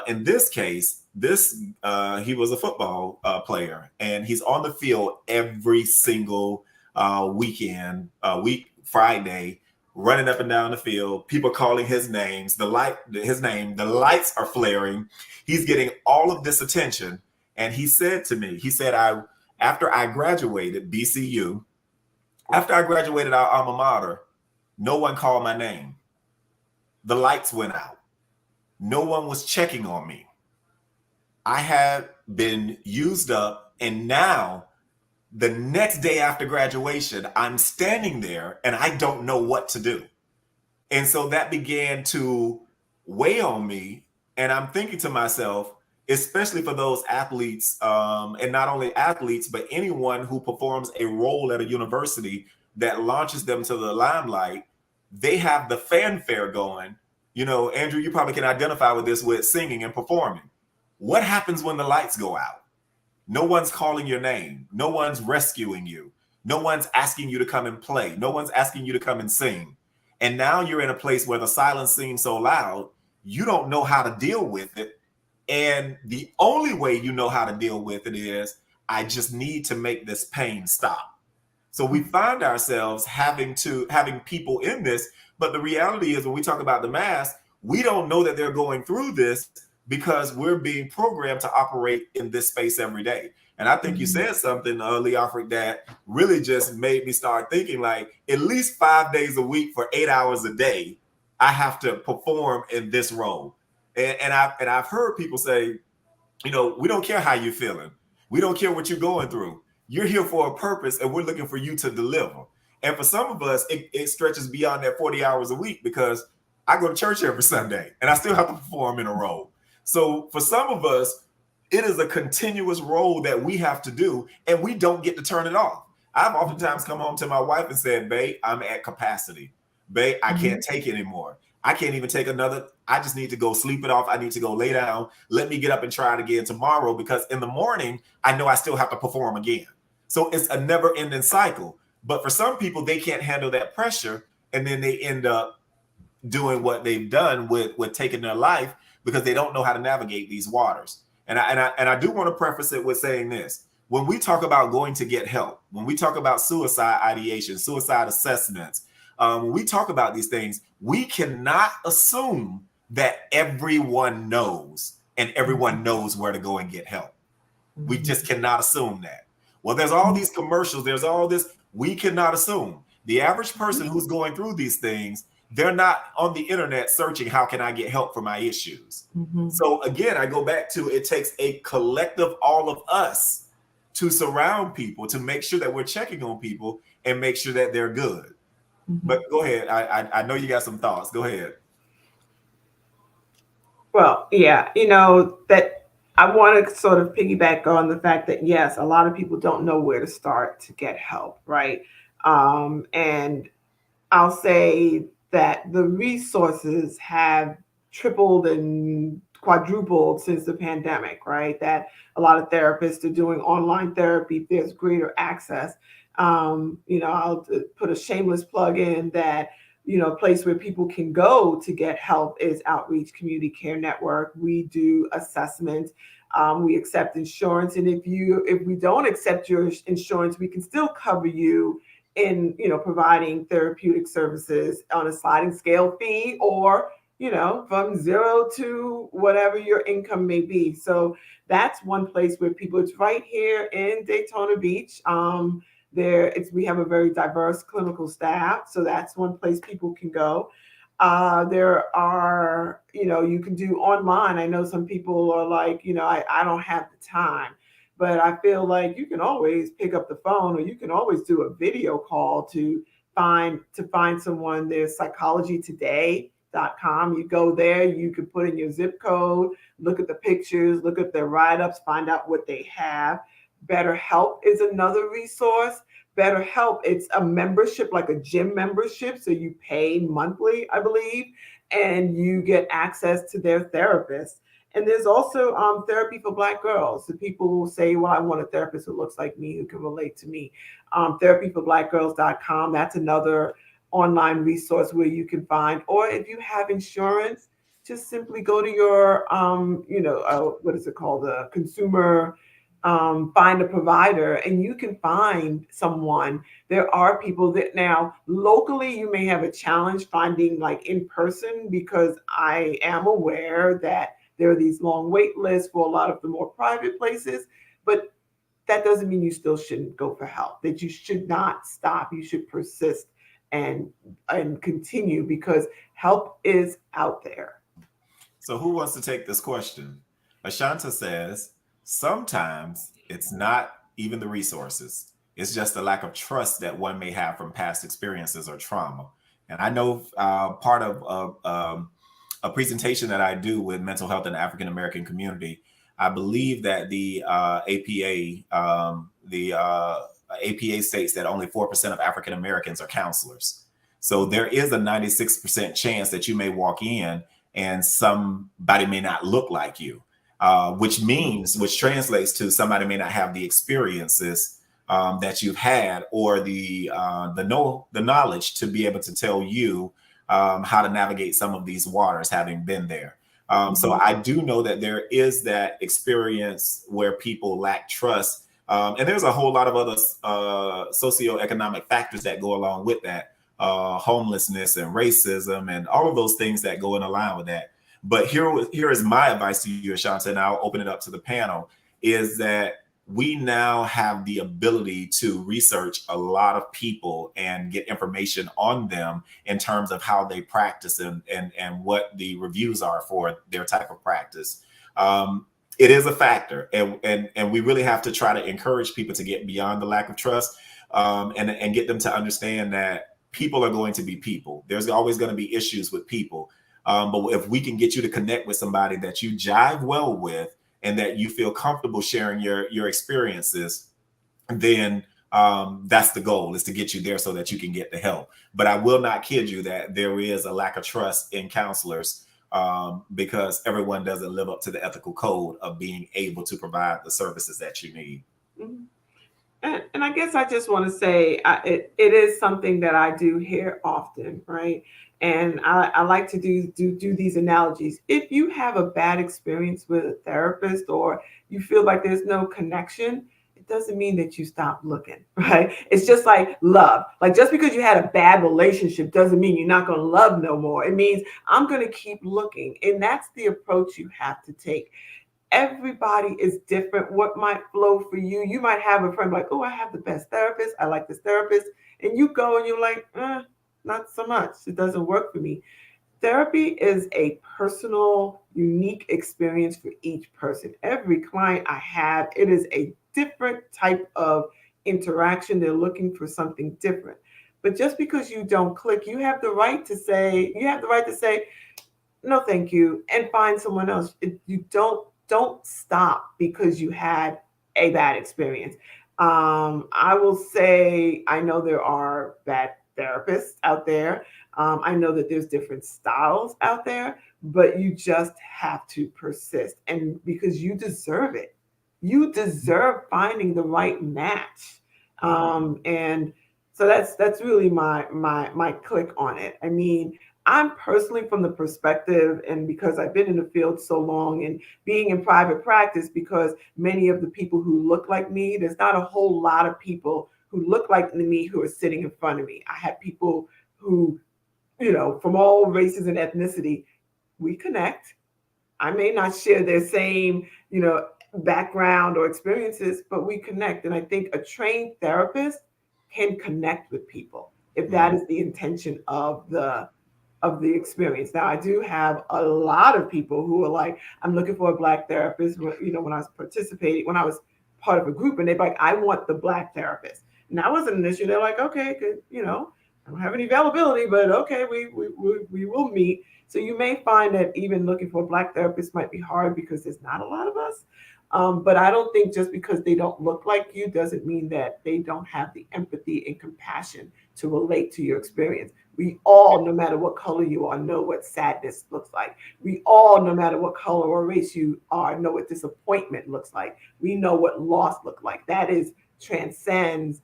In this case, he was a football player, and he's on the field every single Friday, running up and down the field, people calling his name, the lights are flaring. He's getting all of this attention. And he said to me, after I graduated BCU, after I graduated our alma mater, no one called my name. The lights went out. No one was checking on me. I had been used up, and now the next day after graduation, I'm standing there and I don't know what to do. And so that began to weigh on me. And I'm thinking to myself, especially for those athletes, and not only athletes, but anyone who performs a role at a university that launches them to the limelight, they have the fanfare going. Andrew, you probably can identify with this, with singing and performing. What happens when the lights go out? No one's calling your name. No one's rescuing you. No one's asking you to come and play. No one's asking you to come and sing. And now you're in a place where the silence seems so loud, you don't know how to deal with it. And the only way you know how to deal with it is, I just need to make this pain stop. So we find ourselves having people in this. But the reality is, when we talk about the mass, we don't know that they're going through this, because we're being programmed to operate in this space every day. And I think you said something, Leofric, that really just made me start thinking, like, at least 5 days a week for 8 hours a day, I have to perform in this role. And I've heard people say, we don't care how you're feeling. We don't care what you're going through. You're here for a purpose, and we're looking for you to deliver. And for some of us, it stretches beyond that 40 hours a week, because I go to church every Sunday and I still have to perform in a role. So for some of us, it is a continuous role that we have to do, and we don't get to turn it off. I've oftentimes come home to my wife and said, babe, I'm at capacity. Babe, I can't take it anymore. I can't even take another. I just need to go sleep it off. I need to go lay down. Let me get up and try it again tomorrow, because in the morning, I know I still have to perform again. So it's a never ending cycle. But for some people, they can't handle that pressure, and then they end up doing what they've done with taking their life, because they don't know how to navigate these waters. And I do want to preface it with saying this. When we talk about going to get help, when we talk about suicide ideation, suicide assessments, when we talk about these things, we cannot assume that everyone knows and everyone knows where to go and get help. We just cannot assume that. Well, there's all these commercials, there's all this. We cannot assume. The average person who's going through these things they're not on the internet searching, how can I get help for my issues? So again, I go back to, it takes a collective, all of us, to surround people, to make sure that we're checking on people and make sure that they're good. But go ahead. I know you got some thoughts. Go ahead. Well, yeah, that I want to sort of piggyback on the fact that, yes, a lot of people don't know where to start to get help, right? And I'll say that the resources have tripled and quadrupled since the pandemic, right? That a lot of therapists are doing online therapy. There's greater access. I'll put a shameless plug in that, a place where people can go to get help is Outreach Community Care Network. We do assessments. We accept insurance. And if we don't accept your insurance, we can still cover you in, providing therapeutic services on a sliding scale fee, or, from zero to whatever your income may be. So that's one place where it's right here in Daytona Beach. We have a very diverse clinical staff. So that's one place people can go. There are, you can do online. I know some people are like, I don't have the time. But I feel like you can always pick up the phone, or you can always do a video call to find someone. There's psychologytoday.com. You go there, you can put in your zip code, look at the pictures, look at their write-ups, find out what they have. BetterHelp is another resource. BetterHelp, it's a membership, like a gym membership. So you pay monthly, I believe, and you get access to their therapist. And there's also therapy for Black girls. So people will say, well, I want a therapist who looks like me, who can relate to me. Therapyforblackgirls.com. That's another online resource where you can find, or if you have insurance, just simply go to your, what is it called? The consumer, find a provider, and you can find someone. There are people that now locally, you may have a challenge finding like in person, because I am aware that there are these long wait lists for a lot of the more private places, but that doesn't mean you still shouldn't go for help, that you should not stop. You should persist and continue, because help is out there. So who wants to take this question? Ashanta says, sometimes it's not even the resources. It's just the lack of trust that one may have from past experiences or trauma. And I know part of a presentation that I do with mental health in the African American community, I believe that the APA states that only 4% of African Americans are counselors. So there is a 96% chance that you may walk in and somebody may not look like you, which translates to somebody may not have the experiences that you've had, or the knowledge to be able to tell you how to navigate some of these waters, having been there. So I do know that there is that experience where people lack trust. And there's a whole lot of other socioeconomic factors that go along with that, homelessness and racism and all of those things that go in line with that. But here is my advice to you, Ashanta, and I'll open it up to the panel, is that we now have the ability to research a lot of people and get information on them in terms of how they practice and what the reviews are for their type of practice. It is a factor, and we really have to try to encourage people to get beyond the lack of trust, and get them to understand that people are going to be people. There's always going to be issues with people. But if we can get you to connect with somebody that you jive well with, and that you feel comfortable sharing your experiences, then that's the goal, is to get you there so that you can get the help. But I will not kid you that there is a lack of trust in counselors, because everyone doesn't live up to the ethical code of being able to provide the services that you need. Mm-hmm. And I guess I just want to say it is something that I do hear often, right? And I like to do these analogies. If you have a bad experience with a therapist, or you feel like there's no connection, it doesn't mean that you stop looking, right? It's just like love. Like, just because you had a bad relationship doesn't mean you're not going to love no more. It means I'm going to keep looking. And that's the approach you have to take. Everybody is different. What might flow for you? You might have a friend like, oh, I have the best therapist. I like this therapist. And you go and you're like, not so much. It doesn't work for me. Therapy is a personal, unique experience for each person. Every client I have, it is a different type of interaction. They're looking for something different. But just because you don't click, you have the right to say, no, thank you, and find someone else. You don't stop because you had a bad experience. I will say I know there are bad therapists out there. I know that there's different styles out there, but you just have to persist, and because you deserve it, you deserve finding the right match. And so that's really my click on it. I mean, I'm personally from the perspective, and because I've been in the field so long and being in private practice, because many of the people who look like me, there's not a whole lot of people who look like me who are sitting in front of me. I have people who, from all races and ethnicity. We connect. I may not share their same, background or experiences, but we connect. And I think a trained therapist can connect with people if that is the intention of the experience. Now, I do have a lot of people who are like, I'm looking for a Black therapist. When I was participating, when I was part of a group, and they're like, I want the Black therapist. And that wasn't an issue. They're like, okay, good, I don't have any availability, but okay, we will meet. So you may find that even looking for a Black therapist might be hard because there's not a lot of us. But I don't think just because they don't look like you doesn't mean that they don't have the empathy and compassion to relate to your experience. We all, no matter what color you are, know what sadness looks like. We all, no matter what color or race you are, know what disappointment looks like. We know what loss looks like. That is transcends,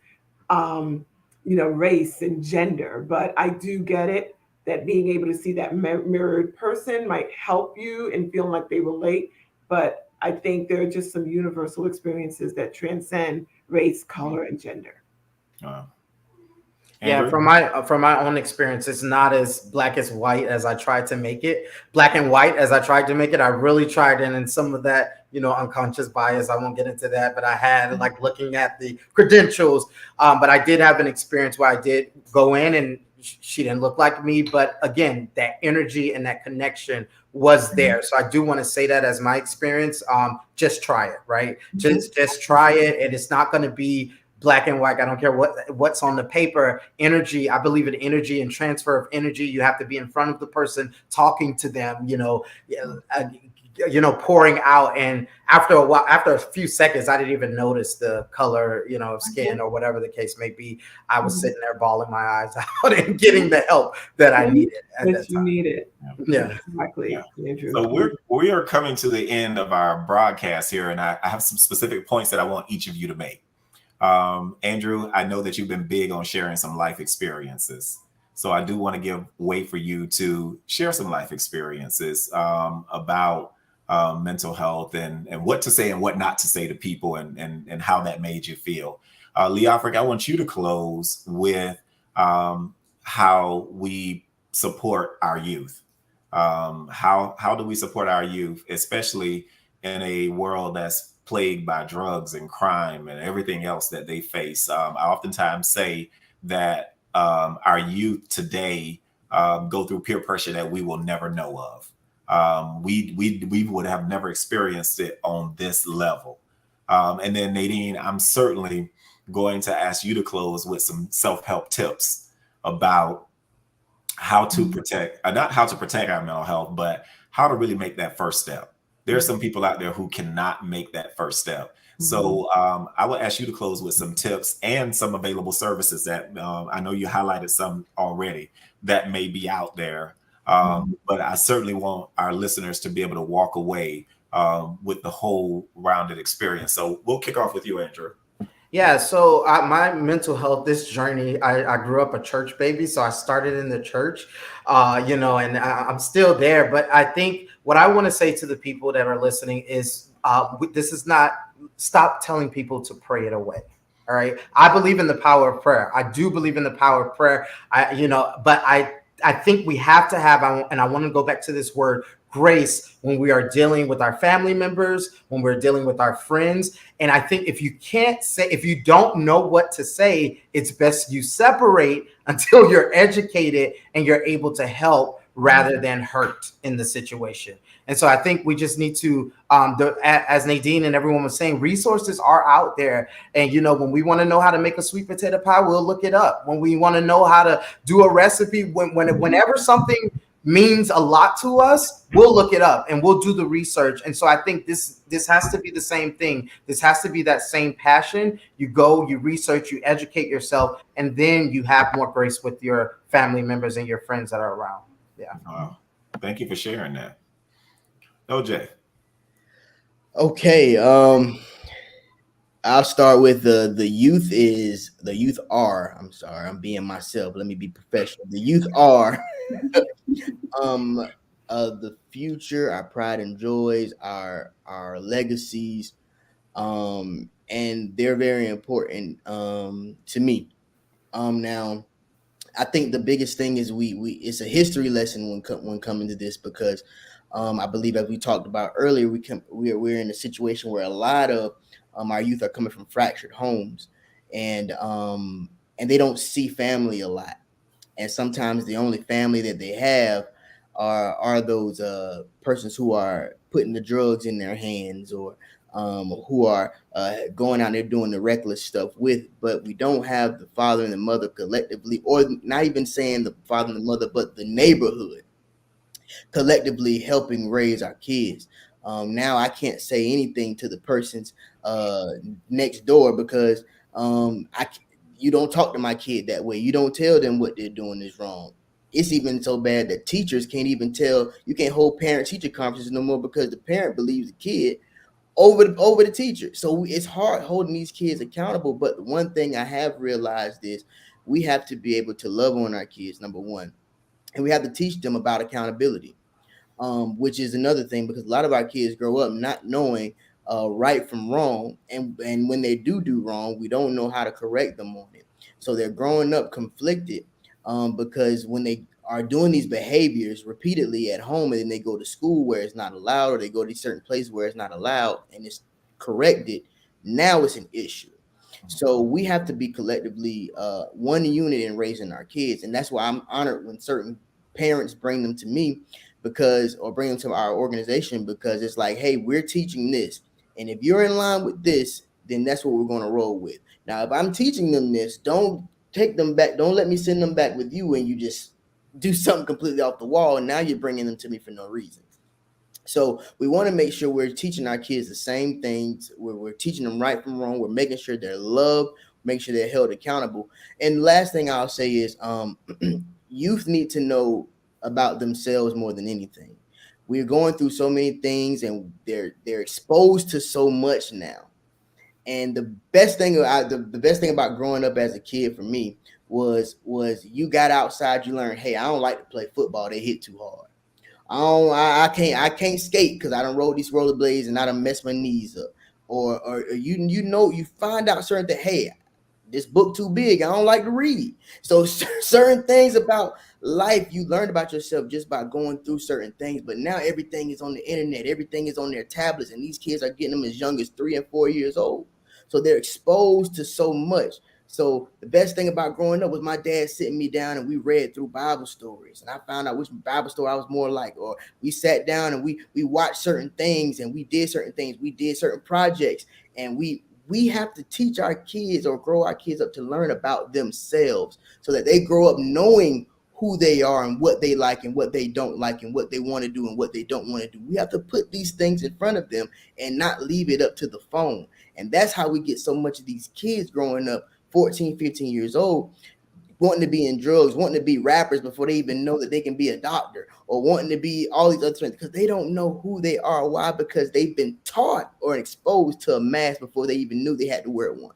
race and gender. But I do get it that being able to see that mirrored person might help you in feeling like they relate. But I think there are just some universal experiences that transcend race, color, and gender. Yeah, from my own experience, it's not as black as white as I tried to make it. Black and white as I tried to make it. I really tried, and in some of that, unconscious bias, I won't get into that, but I had like looking at the credentials. But I did have an experience where I did go in and she didn't look like me, but again, that energy and that connection was there. So I do want to say that as my experience. Just try it, right? Just try it, and it's not going to be black and white. I don't care what's on the paper. Energy, I believe in energy and transfer of energy. You have to be in front of the person, talking to them, pouring out. And after a while, after a few seconds, I didn't even notice the color, of skin or whatever the case may be. I was sitting there bawling my eyes out and getting the help that I needed at that time. Needed. Yeah, exactly. Yeah. So we are coming to the end of our broadcast here, and I have some specific points that I want each of you to make. Andrew, I know that you've been big on sharing some life experiences. So I do want to give way for you to share some life experiences about mental health and what to say and what not to say to people and how that made you feel. Lee Afric, I want you to close with how we support our youth. How do we support our youth, especially in a world that's plagued by drugs and crime and everything else that they face? I oftentimes say that our youth today go through peer pressure that we will never know of. We would have never experienced it on this level. And then Nadine, I'm certainly going to ask you to close with some self-help tips about how to protect, not how to protect our mental health, but how to really make that first step. There are some people out there who cannot make that first step. So I will ask you to close with some tips and some available services that I know you highlighted some already that may be out there. But I certainly want our listeners to be able to walk away with the whole rounded experience. So we'll kick off with you, Andrew. Yeah, so my mental health, this journey, I grew up a church baby, so I started in the church, and I'm still there. But I think what I want to say to the people that are listening is this is not, stop telling people to pray it away. All right. I believe in the power of prayer. I do believe in the power of prayer. But I think we have to have, and I want to go back to this word, grace when we are dealing with our family members, when we're dealing with our friends. And I think if you don't know what to say, it's best you separate until you're educated and you're able to help rather than hurt in the situation. And so I think we just need to, as Nadine and everyone was saying, resources are out there. And, when we want to know how to make a sweet potato pie, we'll look it up. When we want to know how to do a recipe, whenever something means a lot to us, we'll look it up and we'll do the research. And so I think this has to be the same thing. This has to be that same passion. You go, you research, you educate yourself, and then you have more grace with your family members and your friends that are around. Yeah. Wow. Thank you for sharing that. OJ. Okay. I'll start with the youth are. I'm sorry, I'm being myself. Let me be professional. The youth are the future, our pride and joys, our legacies, and they're very important to me. Now, I think the biggest thing is we it's a history lesson when coming to this, because I believe, as we talked about earlier, we're in a situation where a lot of our youth are coming from fractured homes, and they don't see family a lot, and sometimes the only family that they have are those persons who are putting the drugs in their hands, or who are going out there doing the reckless stuff with. But we don't have the father and the mother collectively, or not even saying the father and the mother, but the neighborhood collectively helping raise our kids. Now I can't say anything to the persons next door, because you don't talk to my kid that way. You don't tell them what they're doing is wrong. It's even so bad that teachers can't even tell. You can't hold parent-teacher conferences no more, because the parent believes the kid over the teacher. So it's hard holding these kids accountable. But the one thing I have realized is we have to be able to love on our kids, number one, and we have to teach them about accountability, which is another thing, because a lot of our kids grow up not knowing right from wrong, and when they do wrong, we don't know how to correct them on it. So they're growing up conflicted, because when they are doing these behaviors repeatedly at home, and then they go to school where it's not allowed, or they go to certain places where it's not allowed and it's corrected, now it's an issue. So we have to be collectively one unit in raising our kids. And that's why I'm honored when certain parents bring them to me, or bring them to our organization, because it's like, hey, we're teaching this, and if you're in line with this, then that's what we're going to roll with. Now, if I'm teaching them this, don't take them back. Don't let me send them back with you and you just do something completely off the wall, and now you're bringing them to me for no reason. So we want to make sure we're teaching our kids the same things. We're teaching them right from wrong. We're making sure they're loved, make sure they're held accountable. And the last thing I'll say is youth need to know about themselves more than anything. We're going through so many things, and they're exposed to so much now. And the best thing about growing up as a kid for me was you got outside, you learned, hey, I don't like to play football. They hit too hard. I can't skate because I done rode these rollerblades and I done messed my knees up. Or you find out certain things, hey, this book too big, I don't like to read. So certain things about life you learn about yourself just by going through certain things. But now everything is on the internet, everything is on their tablets, and these kids are getting them as young as 3 and 4 years old. So they're exposed to so much. So the best thing about growing up was my dad sitting me down and we read through Bible stories, and I found out which Bible story I was more like, or we sat down and we watched certain things, and we did certain things, we did certain projects, and we have to teach our kids or grow our kids up to learn about themselves, so that they grow up knowing who they are and what they like and what they don't like and what they want to do and what they don't want to do. We have to put these things in front of them and not leave it up to the phone. And that's how we get so much of these kids growing up 14, 15 years old, wanting to be in drugs, wanting to be rappers before they even know that they can be a doctor, or wanting to be all these other things, because they don't know who they are. Why? Because they've been taught or exposed to a mask before they even knew they had to wear one.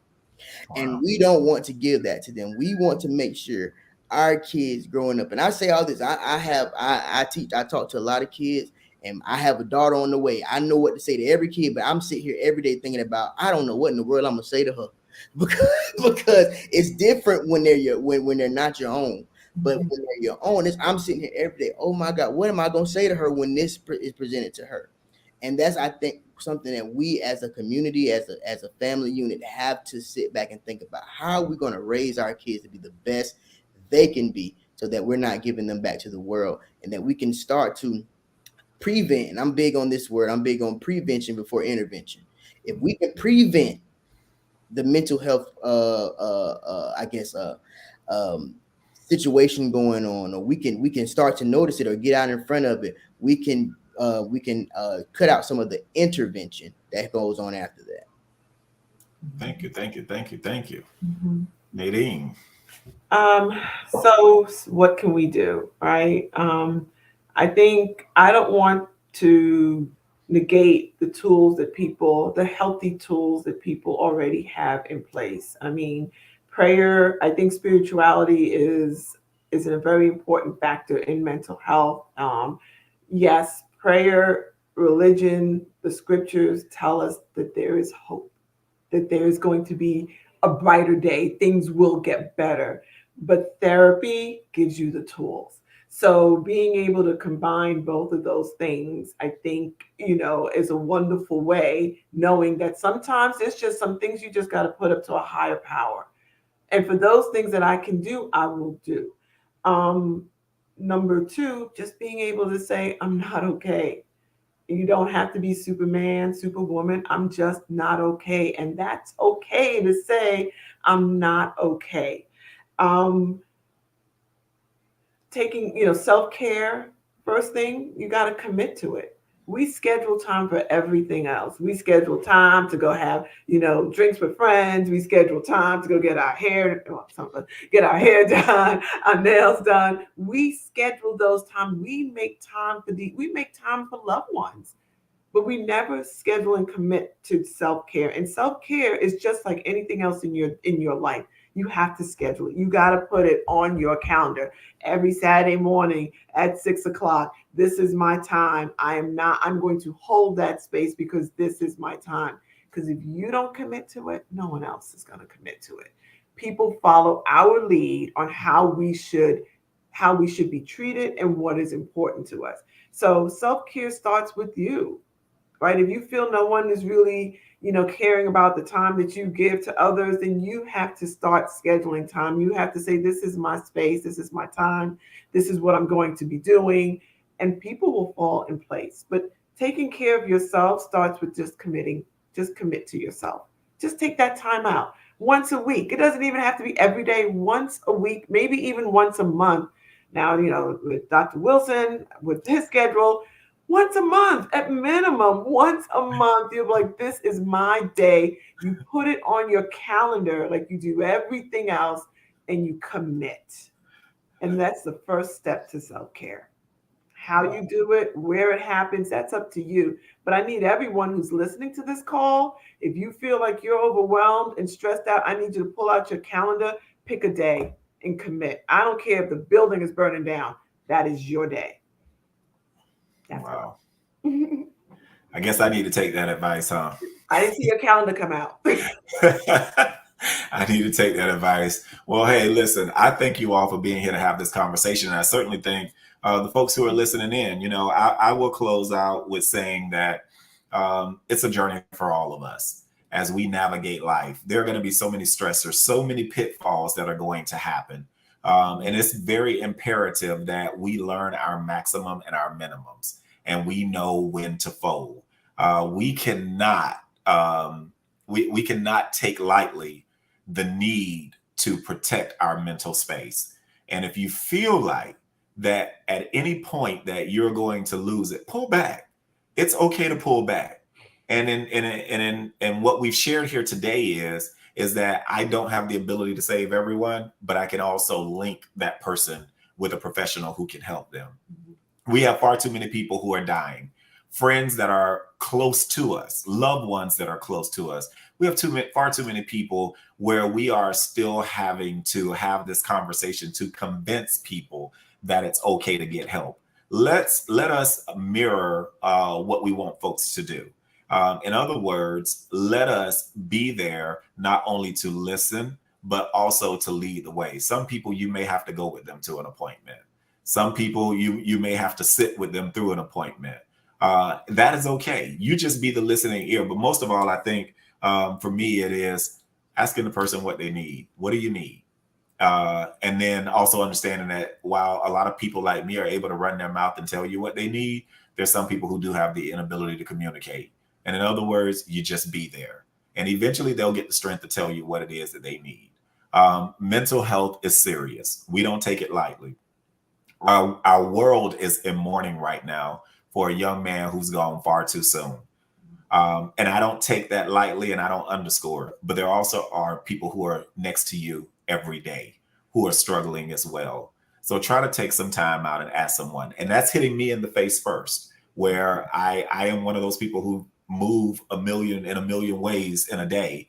Wow. And we don't want to give that to them. We want to make sure our kids growing up, and I say all this, I teach, I talk to a lot of kids, and I have a daughter on the way. I know what to say to every kid, but I'm sitting here every day thinking about, I don't know what in the world I'm gonna say to her, because it's different when they're not your own. But when they're your own, I'm sitting here every day. Oh my God, what am I going to say to her when this is presented to her? And that's, I think, something that we as a community, as a family unit, have to sit back and think about. How are we going to raise our kids to be the best they can be, so that we're not giving them back to the world, and that we can start to prevent. And I'm big on this word. I'm big on prevention before intervention. If we can prevent the mental health, situation going on, or we can start to notice it or get out in front of it. We can cut out some of the intervention that goes on after that. Thank you. Mhm. Nadine. So what can we do, right? I think I don't want to negate the healthy tools that people already have in place. I mean, prayer, I think spirituality is a very important factor in mental health. Yes, prayer, religion, the scriptures tell us that there is hope, that there is going to be a brighter day, things will get better. But therapy gives you the tools. So being able to combine both of those things, I think, is a wonderful way, knowing that sometimes it's just some things you just got to put up to a higher power. And for those things that I can do, I will do. Um, Number two, just being able to say, I'm not okay. You don't have to be Superman, Superwoman. I'm just not okay. And that's okay to say, I'm not okay. Um, Taking, self-care, first thing, you got to commit to it. We schedule time for everything else. We schedule time to go have, drinks with friends. We schedule time to go get our hair, get our hair done, our nails done. We schedule those times. We make time for loved ones, but we never schedule and commit to self-care. And self-care is just like anything else in your life. You have to schedule it. You got to put it on your calendar every Saturday morning at 6:00. This is my time. I'm going to hold that space because this is my time. Because if you don't commit to it, no one else is going to commit to it. People follow our lead on how we should be treated and what is important to us. So self-care starts with you. Right? If you feel no one is really, caring about the time that you give to others, then you have to start scheduling time. You have to say, this is my space. This is my time. This is what I'm going to be doing. And people will fall in place. But taking care of yourself starts with just committing. Just commit to yourself. Just take that time out once a week. It doesn't even have to be every day, once a week, maybe even once a month. Now, with Dr. Wilson, with his schedule, once a month at minimum, once a month, you're like, this is my day. You put it on your calendar like you do everything else, and you commit. And that's the first step to self-care. How you do it, where it happens, that's up to you. But I need everyone who's listening to this call, if you feel like you're overwhelmed and stressed out, I need you to pull out your calendar, pick a day, and commit. I don't care if the building is burning down. That is your day. That's wow. I guess I need to take that advice, huh? I didn't see your calendar come out. I need to take that advice. Well, hey, listen, I thank you all for being here to have this conversation. And I certainly thank the folks who are listening in. I will close out with saying that it's a journey for all of us as we navigate life. There are going to be so many stressors, so many pitfalls that are going to happen. And it's very imperative that we learn our maximum and our minimums, and we know when to fold. We cannot we cannot take lightly the need to protect our mental space. And if you feel like that at any point that you're going to lose it, pull back. It's okay to pull back. And what we've shared here today is that I don't have the ability to save everyone, but I can also link that person with a professional who can help them. We have far too many people who are dying, friends that are close to us, loved ones that are close to us. We have far too many people where we are still having to have this conversation to convince people that it's okay to get help. Let us mirror what we want folks to do. In other words, let us be there not only to listen, but also to lead the way. Some people, you may have to go with them to an appointment. Some people, you may have to sit with them through an appointment. That is okay. You just be the listening ear. But most of all, I think for me, it is asking the person what they need. What do you need? And then also understanding that while a lot of people like me are able to run their mouth and tell you what they need, there's some people who do have the inability to communicate. And in other words, you just be there. And eventually they'll get the strength to tell you what it is that they need. Mental health is serious. We don't take it lightly. Our world is in mourning right now for a young man who's gone far too soon. And I don't take that lightly and I don't underscore it. But there also are people who are next to you every day who are struggling as well. So try to take some time out and ask someone. And that's hitting me in the face first, where I am one of those people who move a million ways in a day.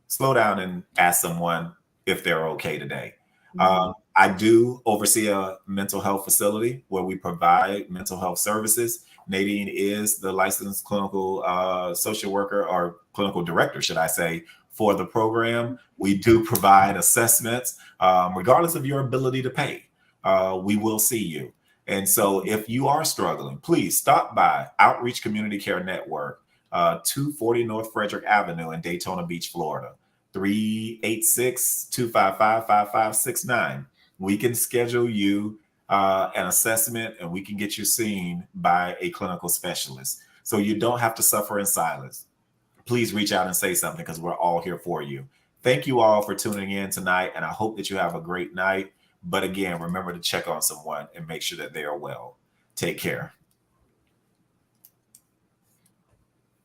Slow down and ask someone if they're okay today. I do oversee a mental health facility where we provide mental health services. Nadine is the licensed clinical social worker, or clinical director, should I say, for the program. We do provide assessments, regardless of your ability to pay. We will see you. And so if you are struggling, please stop by Outreach Community Care Network, 240 North Frederick Avenue in Daytona Beach, Florida, 386-255-5569. We can schedule you an assessment and we can get you seen by a clinical specialist. So you don't have to suffer in silence. Please reach out and say something, because we're all here for you. Thank you all for tuning in tonight, and I hope that you have a great night. But again, remember to check on someone and make sure that they are well. Take care.